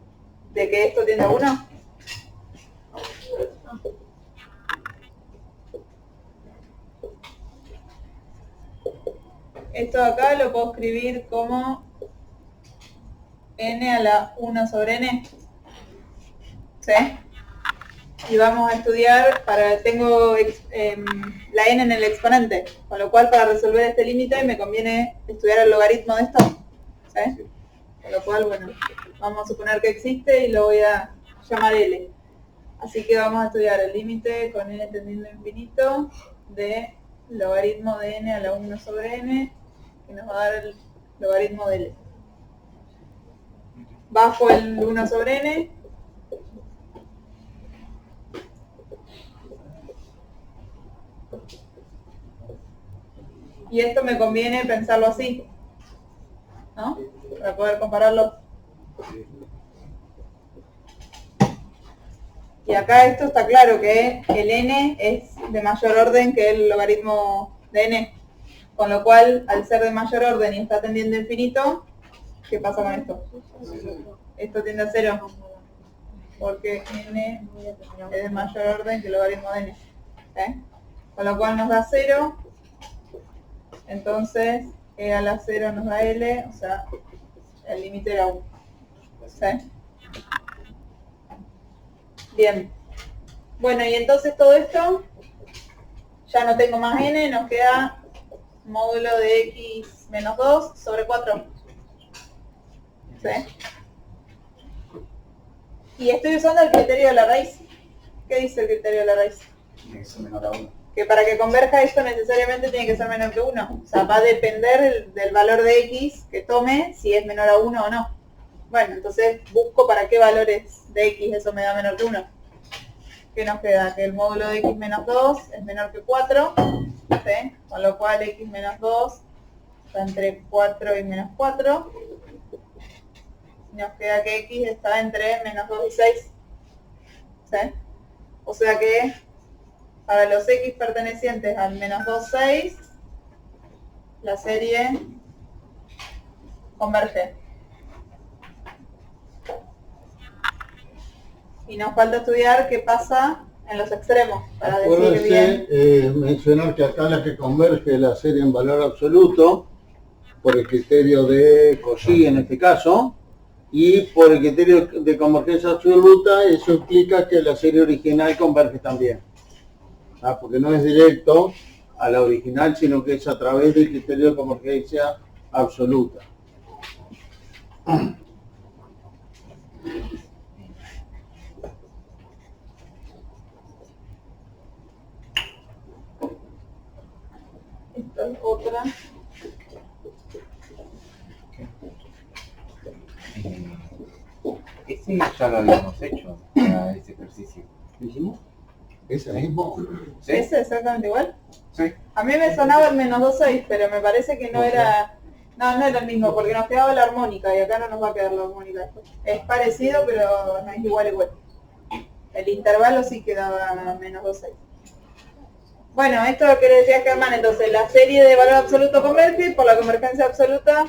¿De que esto tiende a 1? Esto acá lo puedo escribir como n a la 1 sobre n. ¿Sí? Y vamos a estudiar, tengo la n en el exponente, con lo cual para resolver este límite me conviene estudiar el logaritmo de esto. ¿Sí? Con lo cual, bueno, vamos a suponer que existe y lo voy a llamar L. Así que vamos a estudiar el límite con n tendiendo a infinito de logaritmo de n a la 1 sobre n, que nos va a dar el logaritmo de L. Bajo el 1 sobre n. Y esto me conviene pensarlo así, ¿no? Para poder compararlo. Y acá esto está claro que el n es de mayor orden que el logaritmo de n. Con lo cual, al ser de mayor orden y está tendiendo a infinito, ¿qué pasa con esto? Esto tiende a 0. Porque n es de mayor orden que el logaritmo de n. ¿Sí? Con lo cual nos da 0. Entonces, e a la 0 nos da L, o sea, el límite era 1. ¿Sí? Bien. Bueno, y entonces todo esto, ya no tengo más n, nos queda módulo de x menos 2 sobre 4. ¿Sí? Y estoy usando el criterio de la raíz. ¿Qué dice el criterio de la raíz? X menor a 1. Que para que converja esto necesariamente tiene que ser menor que 1. O sea, va a depender del valor de x que tome, si es menor a 1 o no. Bueno, entonces busco para qué valores de x eso me da menor que 1. ¿Qué nos queda? Que el módulo de x menos 2 es menor que 4, ¿sí? Con lo cual x menos 2 está entre 4 y menos 4. Nos queda que x está entre menos 2 y 6. ¿Sí? O sea que para los x pertenecientes al menos 2, 6, la serie converge. Y nos falta estudiar qué pasa en los extremos, para decir bien. Mencionar que acá la que converge es la serie en valor absoluto, por el criterio de Cauchy en este caso, y por el criterio de convergencia absoluta, eso implica que la serie original converge también. Porque no es directo a la original, sino que es a través del criterio de convergencia absoluta. Esta es otra. Ese ya lo habíamos hecho, ese ejercicio. ¿Qué hicimos? ¿Ese mismo? ¿Sí? ¿Es exactamente igual? Sí. A mí me sonaba el menos 2, 6, pero me parece que no era... No era el mismo, porque nos quedaba la armónica y acá no nos va a quedar la armónica. Es parecido, pero no es igual. El intervalo sí quedaba menos 2, 6. Bueno, esto es lo que decía Germán, entonces la serie de valor absoluto converge, por la convergencia absoluta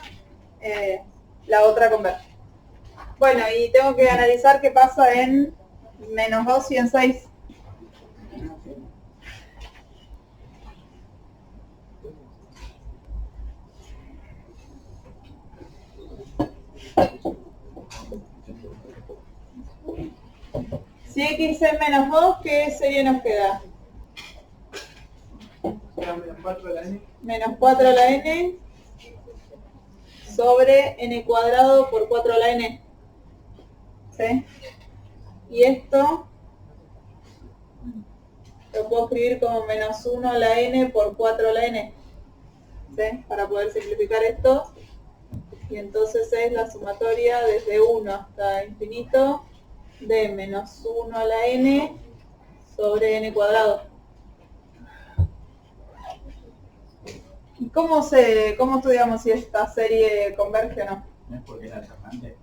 la otra converge. Bueno, y tengo que analizar qué pasa en menos 2 y en 6. Si x es menos 2, ¿qué serie nos queda? Menos 4 a la n. Menos 4 a la n sobre n cuadrado por 4 a la n. ¿Sí? Y esto lo puedo escribir como menos 1 a la n por 4 a la n. ¿Sí? Para poder simplificar esto. Y entonces es la sumatoria desde 1 hasta infinito de menos 1 a la n sobre n cuadrado. ¿Y cómo estudiamos si esta serie converge o no? No es porque es alternante.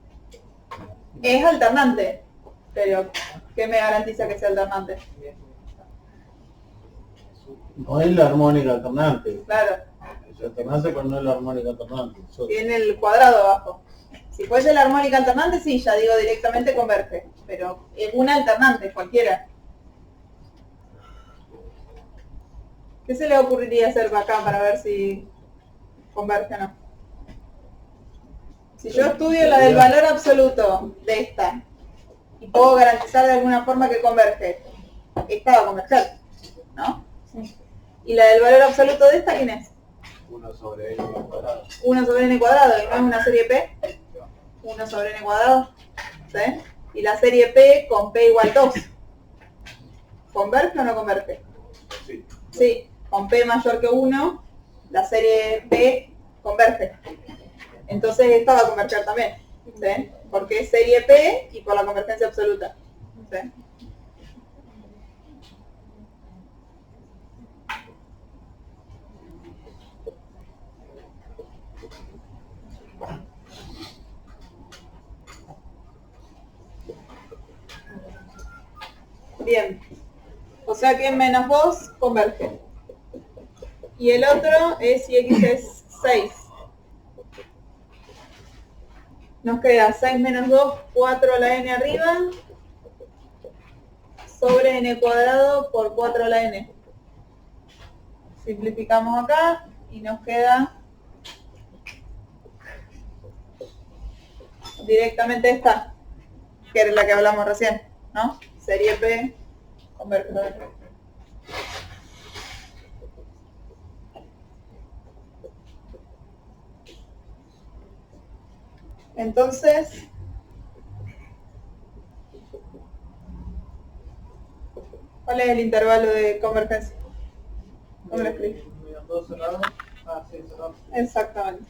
Es alternante, pero ¿qué me garantiza que sea alternante? No es la armónica alternante. Claro, Es alternante, pero no es la armónica alternante. tiene el cuadrado abajo. Si fuese la armónica alternante, sí, ya digo directamente converge, pero es una alternante, cualquiera. ¿Qué se le ocurriría hacer acá para ver si converge o no? Si yo estudio la del valor absoluto de esta y puedo garantizar de alguna forma que converge, esta va a converger, ¿no? Sí. ¿Y la del valor absoluto de esta quién es? 1 sobre n cuadrado. 1 sobre n cuadrado, ¿y no es una serie P? 1 sobre n cuadrado, ¿sí? Y la serie P con P igual 2. ¿Converge o no converge? Sí. Sí, con P mayor que 1, la serie P converge. Entonces esta va a converger también, ¿sí? Porque es serie P y por la convergencia absoluta, ¿sí? Bien, o sea que menos 2 converge. Y el otro es si x es 6. Nos queda 6 menos 2, 4 a la n arriba, sobre n cuadrado por 4 a la n. Simplificamos acá y nos queda directamente esta, que era la que hablamos recién, ¿no? Serie P converge. Entonces, ¿cuál es el intervalo de convergencia? ¿Cómo lo escribí? Menos 2 cerrado. Ah, sí, cerrado. Exactamente.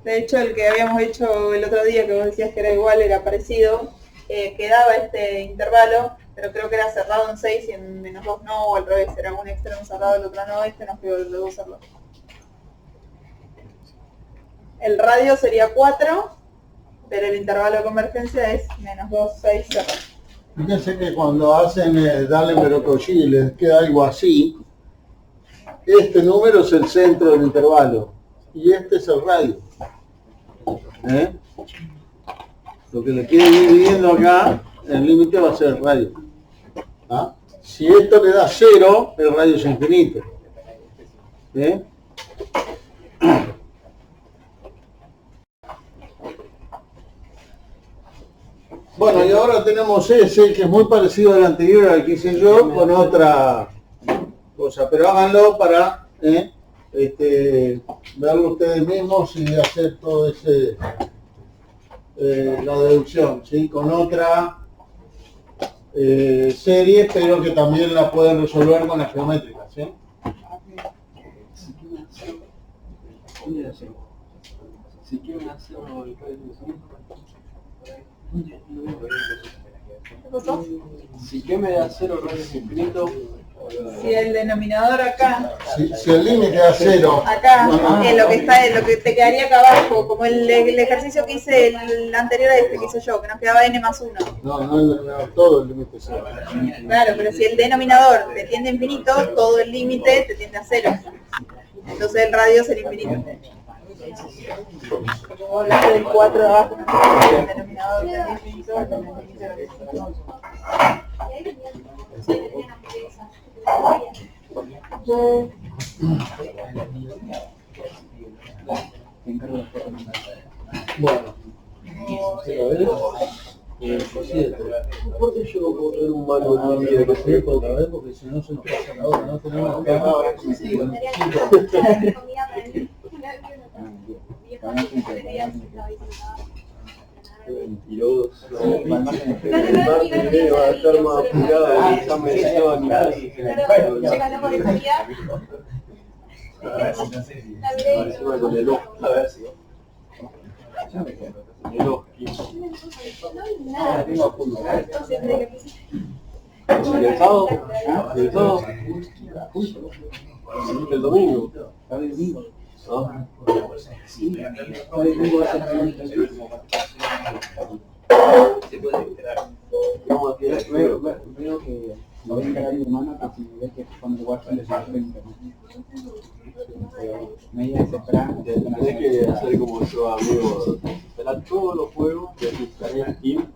De hecho, el que habíamos hecho el otro día, que vos decías que era igual, era parecido, quedaba este intervalo, pero creo que era cerrado en 6 y en menos 2 no, o al revés, era un extremo cerrado, el otro no, este nos quedó el de 2 cerrado. El radio sería 4, pero el intervalo de convergencia es menos 2, 6, cerrado. Fíjense que cuando hacen Dallenberg-Cauchy les queda algo así. Este número es el centro del intervalo y este es el radio. ¿Eh? Lo que le quiere ir dividiendo acá, el límite va a ser el radio. ¿Ah? Si esto le da 0, el radio es infinito. ¿Eh? Bueno, y ahora tenemos ese, que es muy parecido al anterior, al que hice yo, con otra cosa. Pero háganlo para verlo ustedes mismos y hacer todo ese la deducción, ¿sí? Con otra serie, pero que también la pueden resolver con la geométrica, ¿sí? Si quieren hacer si que me da 0 radios infinito, Si el denominador acá, Si el límite da 0, acá, es lo que está, es lo que te quedaría acá abajo, como el ejercicio que hice, el anterior a este que hice yo, que nos quedaba n más 1. no, todo el límite es 0. Claro, pero si el denominador te tiende a infinito, todo el límite te tiende a 0. Entonces el radio es el infinito. Como hablaste del 4 de abajo, el denominador tiende a infinito, el límite es 0. Bueno, 0 es 7. ¿Por qué yo no puedo tener un manual libre que se otra vez porque si no se nos pasa la hora, no tenemos que mentiroso. El martes va a estar más apurado el examen de encima con el ojo. A ver si el ojo. ¿Y el sábado? ¿Y el sábado? ¿El domingo? ¿Ah? Veo que lo voy a encargar a mi hermana que si ve que cuando WhatsApp le sale internet. Media desesperada. Tenés que hacer como yo, amigo. Instalar todos los juegos de tu Steam.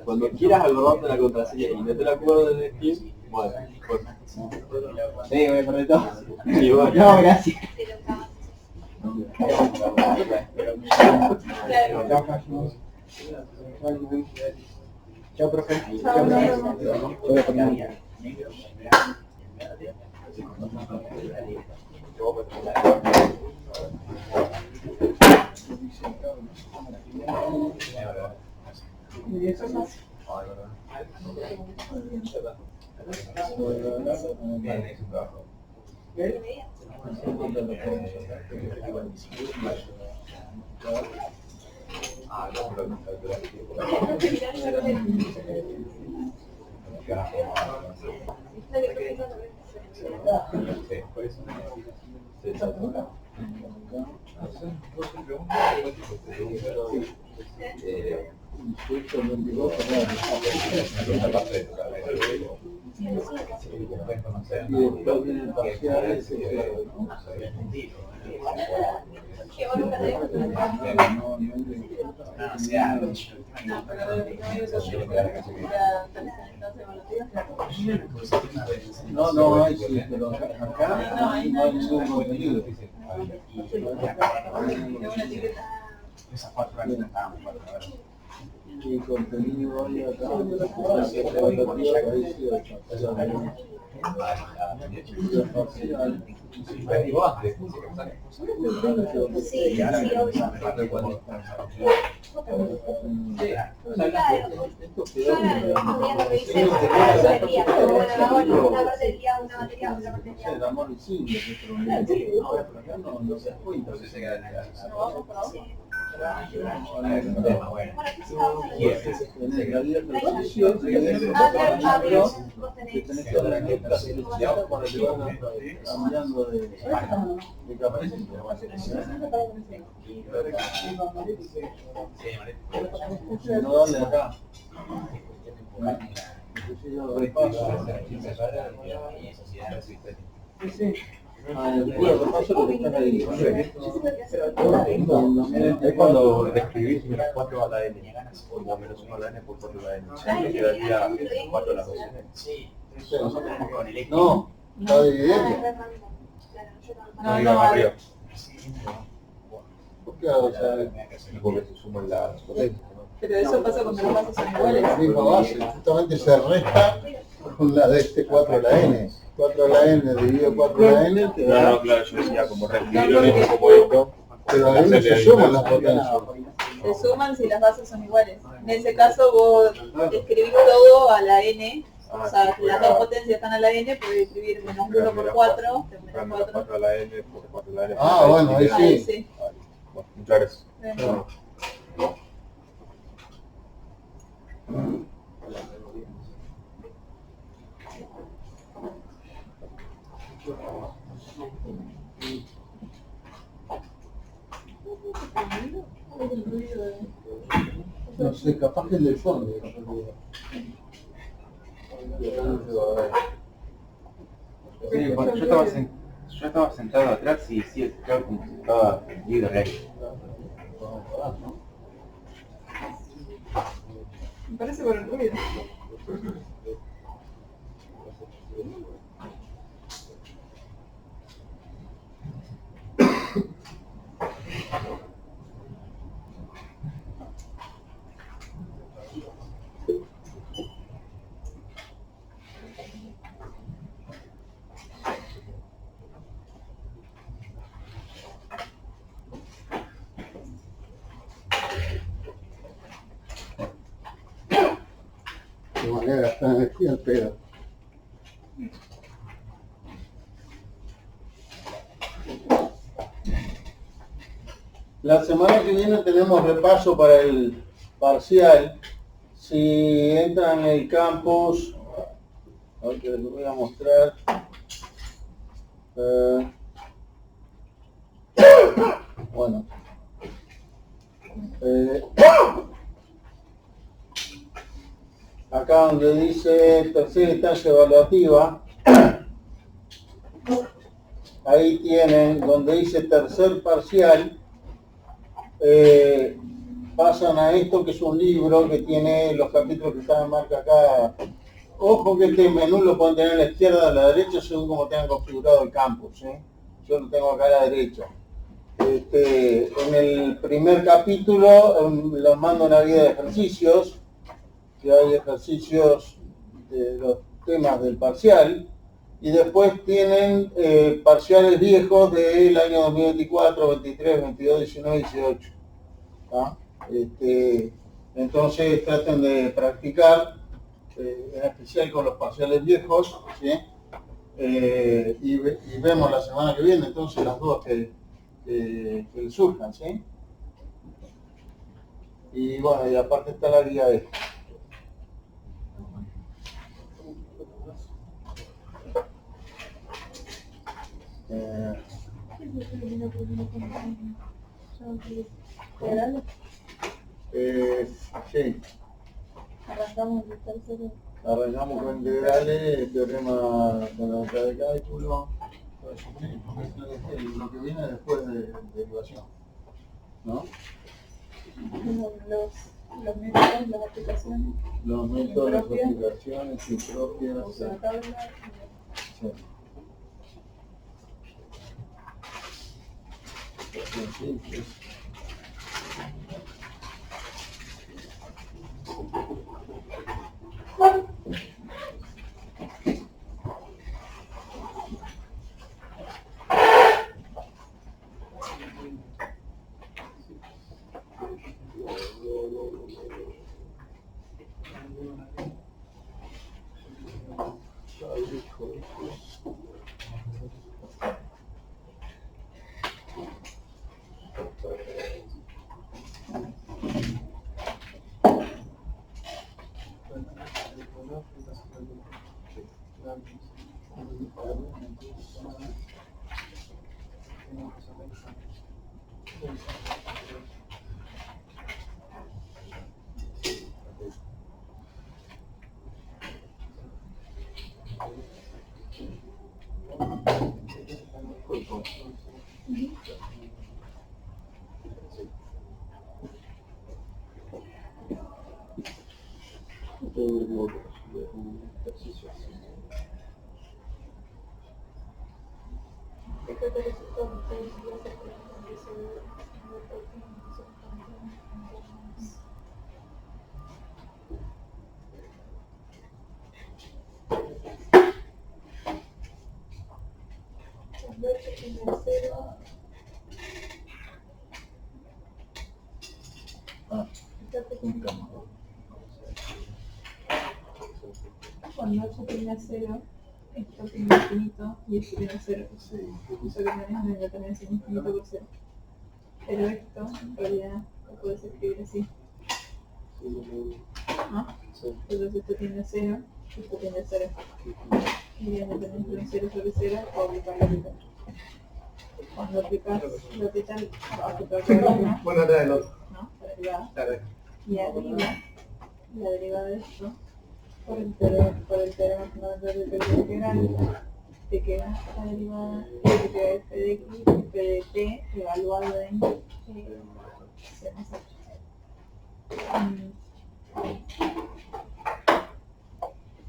Cuando quieras acordarte la contraseña y no te la acuerdas en Steam, bueno, pues. Sí, voy a perder todo. Y bueno. No, gracias. Chao, profe. Chao, profe. No, no hay, sí, pero acá no hay ningún contenido. Esas 4 años estábamos 4 horas. Y contenido hay acá. Cambiando de no dale acá. Es cuando describís menos 4 a la n, o menos 1 a la n por 4 a la n. Quedaría 4 a la 2. No, está dividiendo. No, arriba. ¿Por qué hago esa? Porque se suman las potencias. Pero eso pasa cuando los bases son iguales. La misma base, justamente se resta con la de este 4 a la n. 4 a la n dividido 4 a la n te da. No, claro, yo decía como reescribir lo mismo como esto. Pero ahí no se suman las potencias. Se suman si las bases son iguales. En ese caso vos escribís todo a la n. O sea, las dos potencias están a la n, puedes escribir menos 1 por 4, Menos 4 a la n por 4 a la n. Ah, bueno, ahí Ahí sí. sí. Bueno, muchas gracias. Claro. No sé, capaz que el del fondo. Sí, bueno, yo estaba sentado atrás y sí, escuchaba como si estaba libre de aire. Me parece por el ruido. De manera de gastar energía al pedo. La semana que viene tenemos repaso para el parcial. Si entran en el campus, ahorita les voy a mostrar. Bueno. Acá donde dice tercera instancia evaluativa, ahí tienen donde dice tercer parcial, pasan a esto que es un libro que tiene los capítulos que están en marca acá. Ojo que este menú lo pueden tener a la izquierda o a la derecha según como tengan configurado el campus. Yo lo tengo acá a la derecha. En el primer capítulo los mando una guía de ejercicios, que hay ejercicios de los temas del parcial, y después tienen parciales viejos del año 2024, 23, 22, 19, 18. ¿Ah? Entonces traten de practicar, en especial con los parciales viejos, ¿sí? Y vemos la semana que viene entonces las dudas que les surjan, ¿sí? Y bueno, y aparte está la guía esta. Sí. Arrancamos con integrales, teorema fundamental de cálculo, lo que viene después de derivación, ¿no? Los métodos, las aplicaciones. Los métodos, las aplicaciones impropias. Sí. Sí. Cuando 8 tiene a 0, esto tiene infinito y esto tiene 0. Eso que manejan en la independencia infinito por 0. Pero esto, en realidad, lo puedes escribir así. ¿No? Entonces esto tiene 0, esto tiene 0. Y la independencia de 0 sobre 0 o aplicar la orbital. Cuando aplicas la orbital, aplicar la orbital, Bueno, era el otro. ¿no? La derivada. Y arriba, la derivada de esto, por el teorema fundamental del cálculo integral, te queda la derivada, te queda f de x, f de t, evaluado en c más h.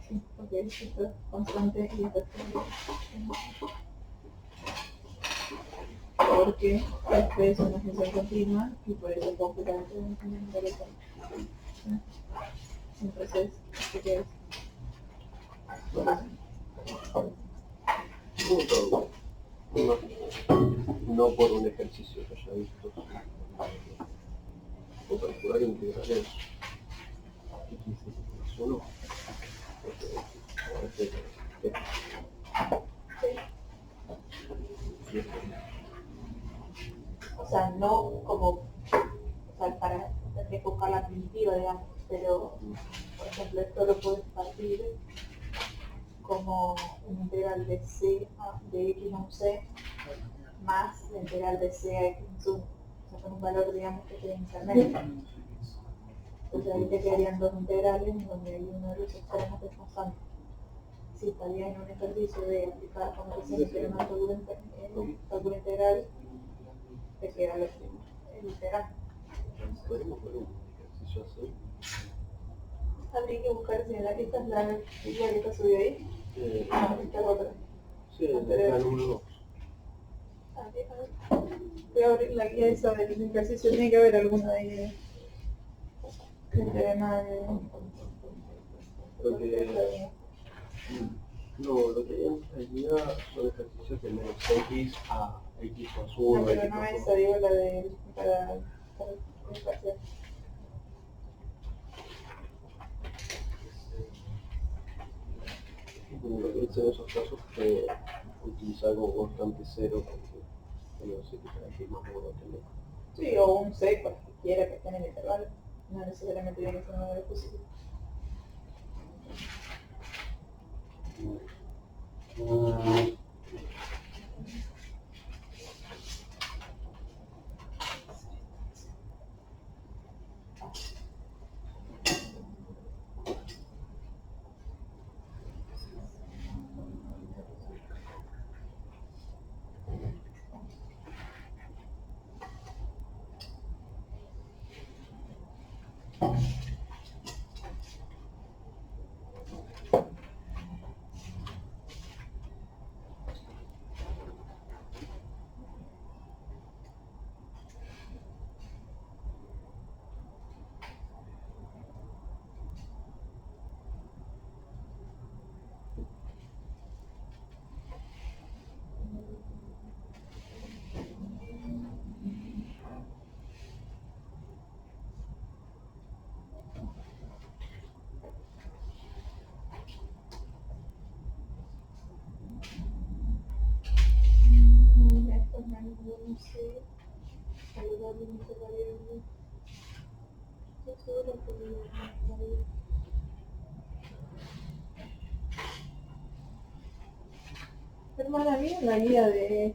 Sí, porque esto es constante y esto es porque f es una función continua y por eso completamente fundamental. Entonces, ¿qué quieres? No por un ejercicio que haya visto. O calcular integrales. Solo. ejemplo, esto lo puedes partir como una integral de de x a un c más la integral de c a x más 1. O sea, con un valor, digamos, que quede intermedio. Entonces ahí te quedarían dos integrales en donde hay uno de los extremos que es constante. Si estaría en un ejercicio de aplicar conversación de teorema de cálculo integral, te queda el integral. ¿Podemos ver un ejercicio así? Habría que buscar si esta es la guía que está subida ahí. No, esta es otra. Sí, el 1. Voy a abrir la guía esa del ejercicio, tiene que haber alguno de ahí del teorema de... Lo que hay en guía son ejercicios de menos x a x más 1. No, pero no esa, digo la de... para el parcial. Lo que hice en esos casos fue utilizar como constante 0 porque no sé qué será x más 1 tener. Sí, o un c, cualquiera que esté en el intervalo. No necesariamente tiene que ser un número específico. Sí, saludar límite variable. Hermana mía, la guía de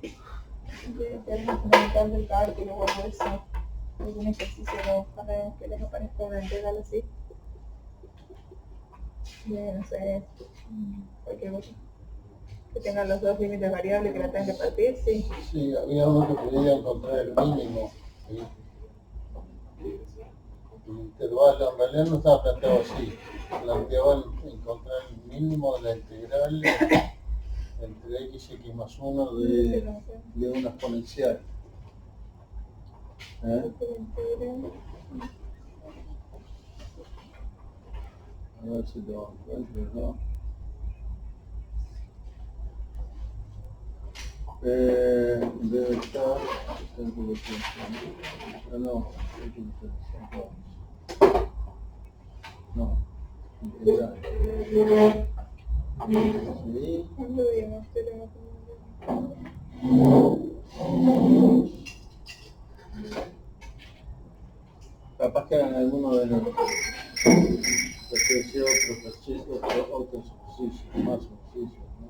teorema fundamental del cálculo o algo de eso, algún ejercicio para que les aparezca una integral así. No sé, cualquier cosa. Que tengan los dos límites variables que la tengan que partir, sí. Sí, había uno que podía encontrar el mínimo. ¿Sí? El intervalo en realidad no estaba planteado así. Planteaban encontrar el mínimo de la integral entre x y x más 1 de una exponencial. A ver si lo encuentro, ¿no? Debe estar no, integral. Sí. Capaz que eran algunos de los otros ejercicios, más ejercicios, ¿no?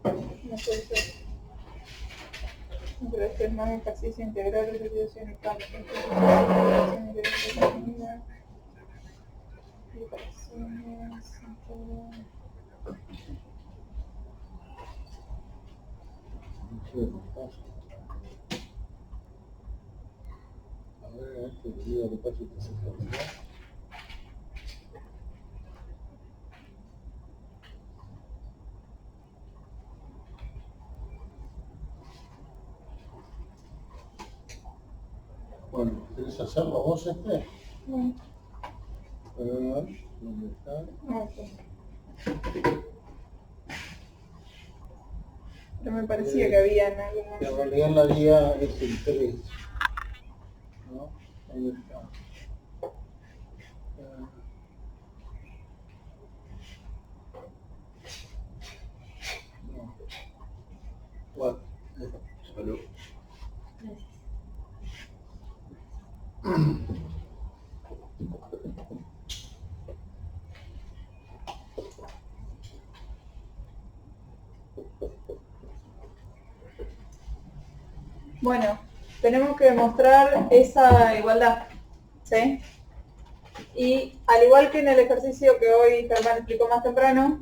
No puede ser. Pero este es más ejercicio integral de reducción y cambio. A ver, este video que pasa que se terminó. Bueno, ¿querés hacerlo vos este? Bueno. A ver, ¿dónde está? Pero me parecía que había en alguna... En realidad la guía es el 3. ¿No? Ahí está. No. 4. Salud. Bueno, tenemos que demostrar esa igualdad, ¿sí? Y al igual que en el ejercicio que hoy Germán explicó más temprano,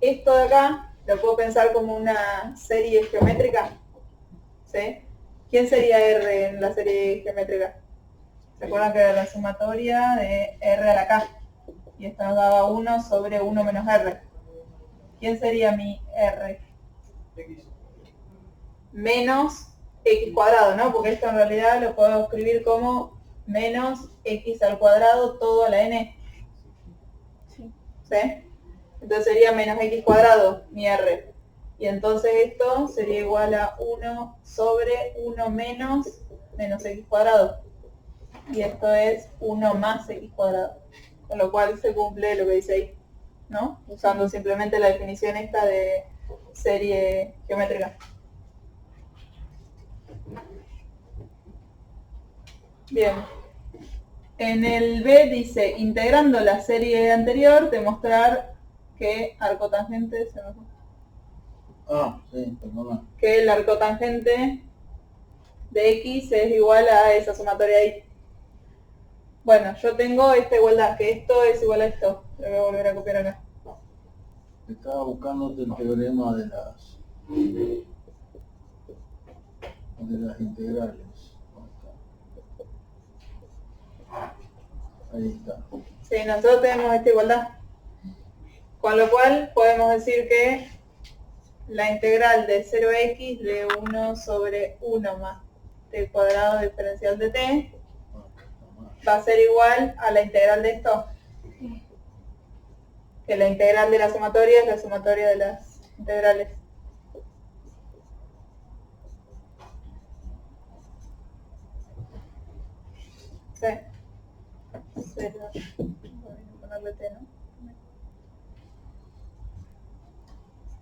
esto de acá lo puedo pensar como una serie geométrica, ¿sí? ¿Quién sería R en la serie geométrica? ¿Se acuerdan que era la sumatoria de R a la K? Y esto nos daba 1 sobre 1 menos R. ¿Quién sería mi R? X. Menos X cuadrado, ¿no? Porque esto en realidad lo puedo escribir como menos X al cuadrado todo a la N. ¿Sí? Entonces sería menos X cuadrado, mi R. Y entonces esto sería igual a 1 sobre 1 menos X cuadrado. Y esto es 1 más X cuadrado. Con lo cual se cumple lo que dice ahí, ¿no? Usando simplemente la definición esta de serie geométrica. Bien. En el B dice, integrando la serie anterior, demostrar que arcotangente, Sí, perdona. que el arcotangente de X es igual a esa sumatoria ahí. Bueno, yo tengo esta igualdad, que esto es igual a esto. Lo voy a volver a copiar acá. Estaba buscándote el teorema de las integrales. Ahí está. Sí, nosotros tenemos esta igualdad. Con lo cual podemos decir que la integral de 0x de 1 sobre 1 más t cuadrado diferencial de t va a ser igual a la integral de esto. Que la integral de la sumatoria es la sumatoria de las integrales. Sí. 0. Voy a ponerle t, ¿no?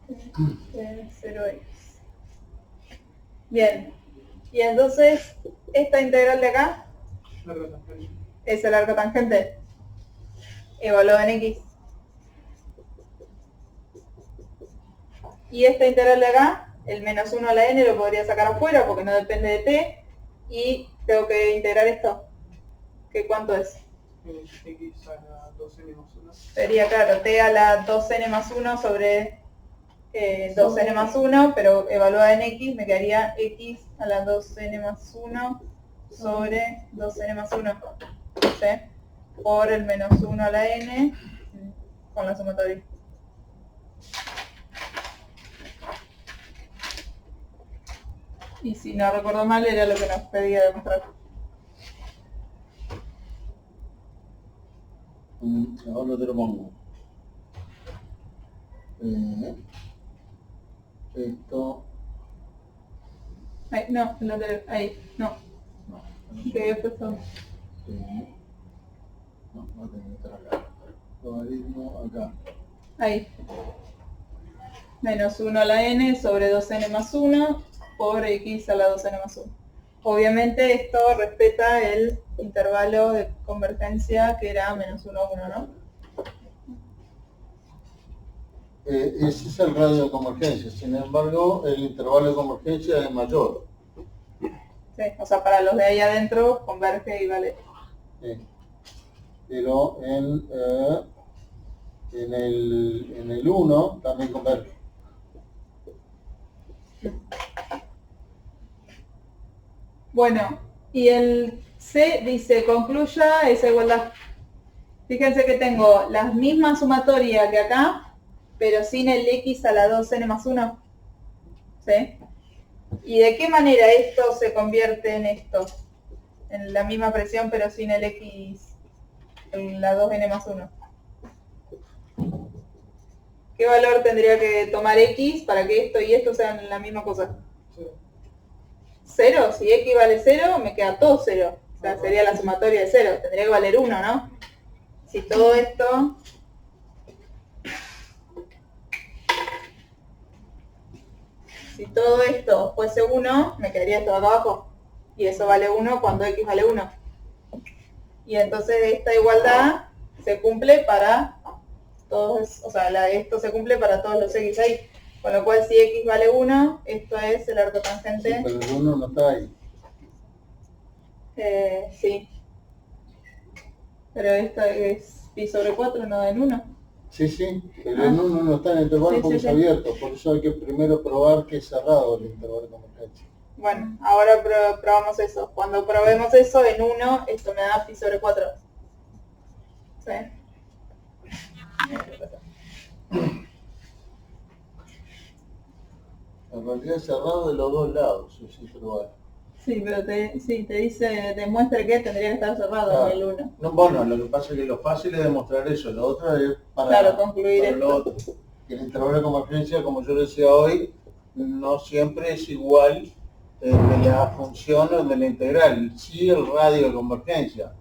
0x. Bien. Y entonces, esta integral de acá es el arco tangente evaluado en x. Y esta integral de acá, el menos 1 a la n, lo podría sacar afuera porque no depende de t. Y tengo que integrar esto. ¿Qué cuánto es? X a la 2n más 1. Sería, claro, t a la 2n más 1 sobre 2n más 1, pero evaluada en x me quedaría x a la 2n más 1 sobre 2n más 1, ¿sí? Por el menos 1 a la n con la sumatoria. Y si no recuerdo mal, era lo que nos pedía demostrar. Ahora te lo pongo. Esto. Ahí, no, ahí, no. ¿Qué es esto? No, va a tener que estar acá. Logaritmo acá. Ahí. Menos 1 a la n sobre 2n más 1 por x a la 2n más 1. Obviamente esto respeta el intervalo de convergencia que era menos 1 a 1, ¿no? Ese es el radio de convergencia, sin embargo el intervalo de convergencia es mayor. Sí, o sea, para los de ahí adentro converge y vale. Pero en el 1 también converge. Bueno, y el C dice, concluya esa igualdad. Fíjense que tengo la misma sumatoria que acá, pero sin el x a la 2n más 1. ¿Sí? ¿Y de qué manera esto se convierte en esto? En la misma presión, pero sin el x, en la 2n más 1. ¿Qué valor tendría que tomar x para que esto y esto sean la misma cosa? 0, si x vale 0, me queda todo 0. O sea, sería la sumatoria de 0. Tendría que valer 1, ¿no? Si todo esto... Si todo esto fuese 1, me quedaría esto acá abajo. Y eso vale 1 cuando x vale 1. Y entonces esta igualdad se cumple para todos, o sea, esto se cumple para todos los x ahí. Con lo cual, si x vale 1, esto es el arco Sí, tangente. pero el 1 no está ahí. Sí. Pero esto es pi sobre 4, no en 1. Sí, sí, pero el 1 no está en el intervalo Sí, porque sí, es sí. abierto. Por eso hay que primero probar que es cerrado el intervalo de convergencia. Bueno, ahora probamos eso. Cuando probemos eso en 1, esto me da pi sobre 4. ¿Sí? En realidad es cerrado de los dos lados ese intervalo. Sí, pero te dice, demuestra que tendría que estar cerrado Claro. el 1. No, bueno, lo que pasa es que lo fácil es demostrar eso, lo otro es para, Claro, concluir para lo esto. otro. Que el intervalo de convergencia, como yo decía hoy, no siempre es igual el de la función o el de la integral. Sí el radio de convergencia,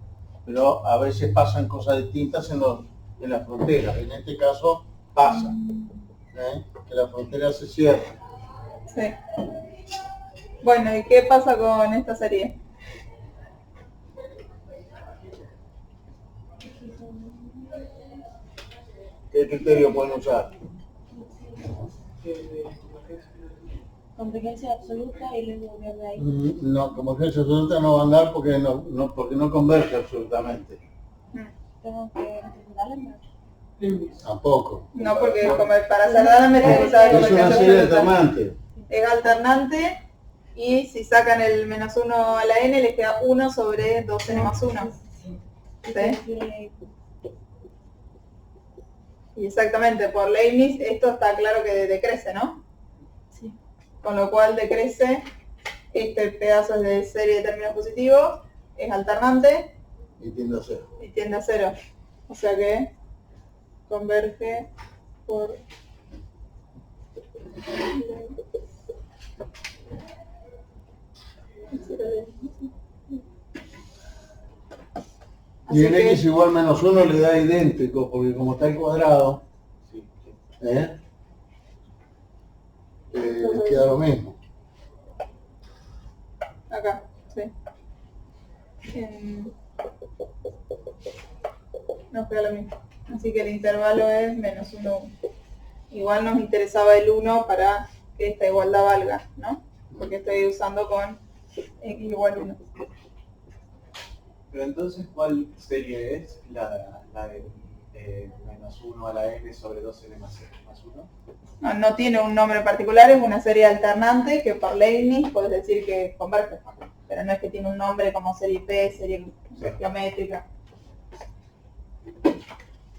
pero a veces pasan cosas distintas en las fronteras. En este caso pasa, que la frontera se cierra. Sí. Bueno, ¿y qué pasa con esta serie? ¿Qué criterio pueden usar? Convergencia absoluta y luego de ahí. No, convergencia absoluta no va a andar porque no converge absolutamente. Tengo que darle. Tampoco. No, porque para cerrada me tengo que usar Es una convergencia serie absoluta. alternante. Es alternante y si sacan el menos 1 a la n les queda 1 sobre 2n más 1. ¿Sí? Y exactamente, por Leibniz esto está claro que decrece, ¿no? Sí. Con lo cual decrece, este pedazo es de serie de términos positivos, es alternante Y tiende a cero. y tiende a 0. O sea que converge por... Y en Así que- x igual menos 1 le da idéntico, porque como está el cuadrado, le queda lo mismo. Acá, sí. Nos queda lo mismo. Así que el intervalo es menos 1. Igual nos interesaba el 1 para que esta igualdad valga, ¿no? Porque estoy usando con x igual 1. Pero entonces, ¿cuál serie es la de menos 1 a la n sobre 2n más 1? No tiene un nombre particular, es una serie alternante que por Leibniz puedes decir que converge. Pero no es que tiene un nombre como serie P, serie geométrica.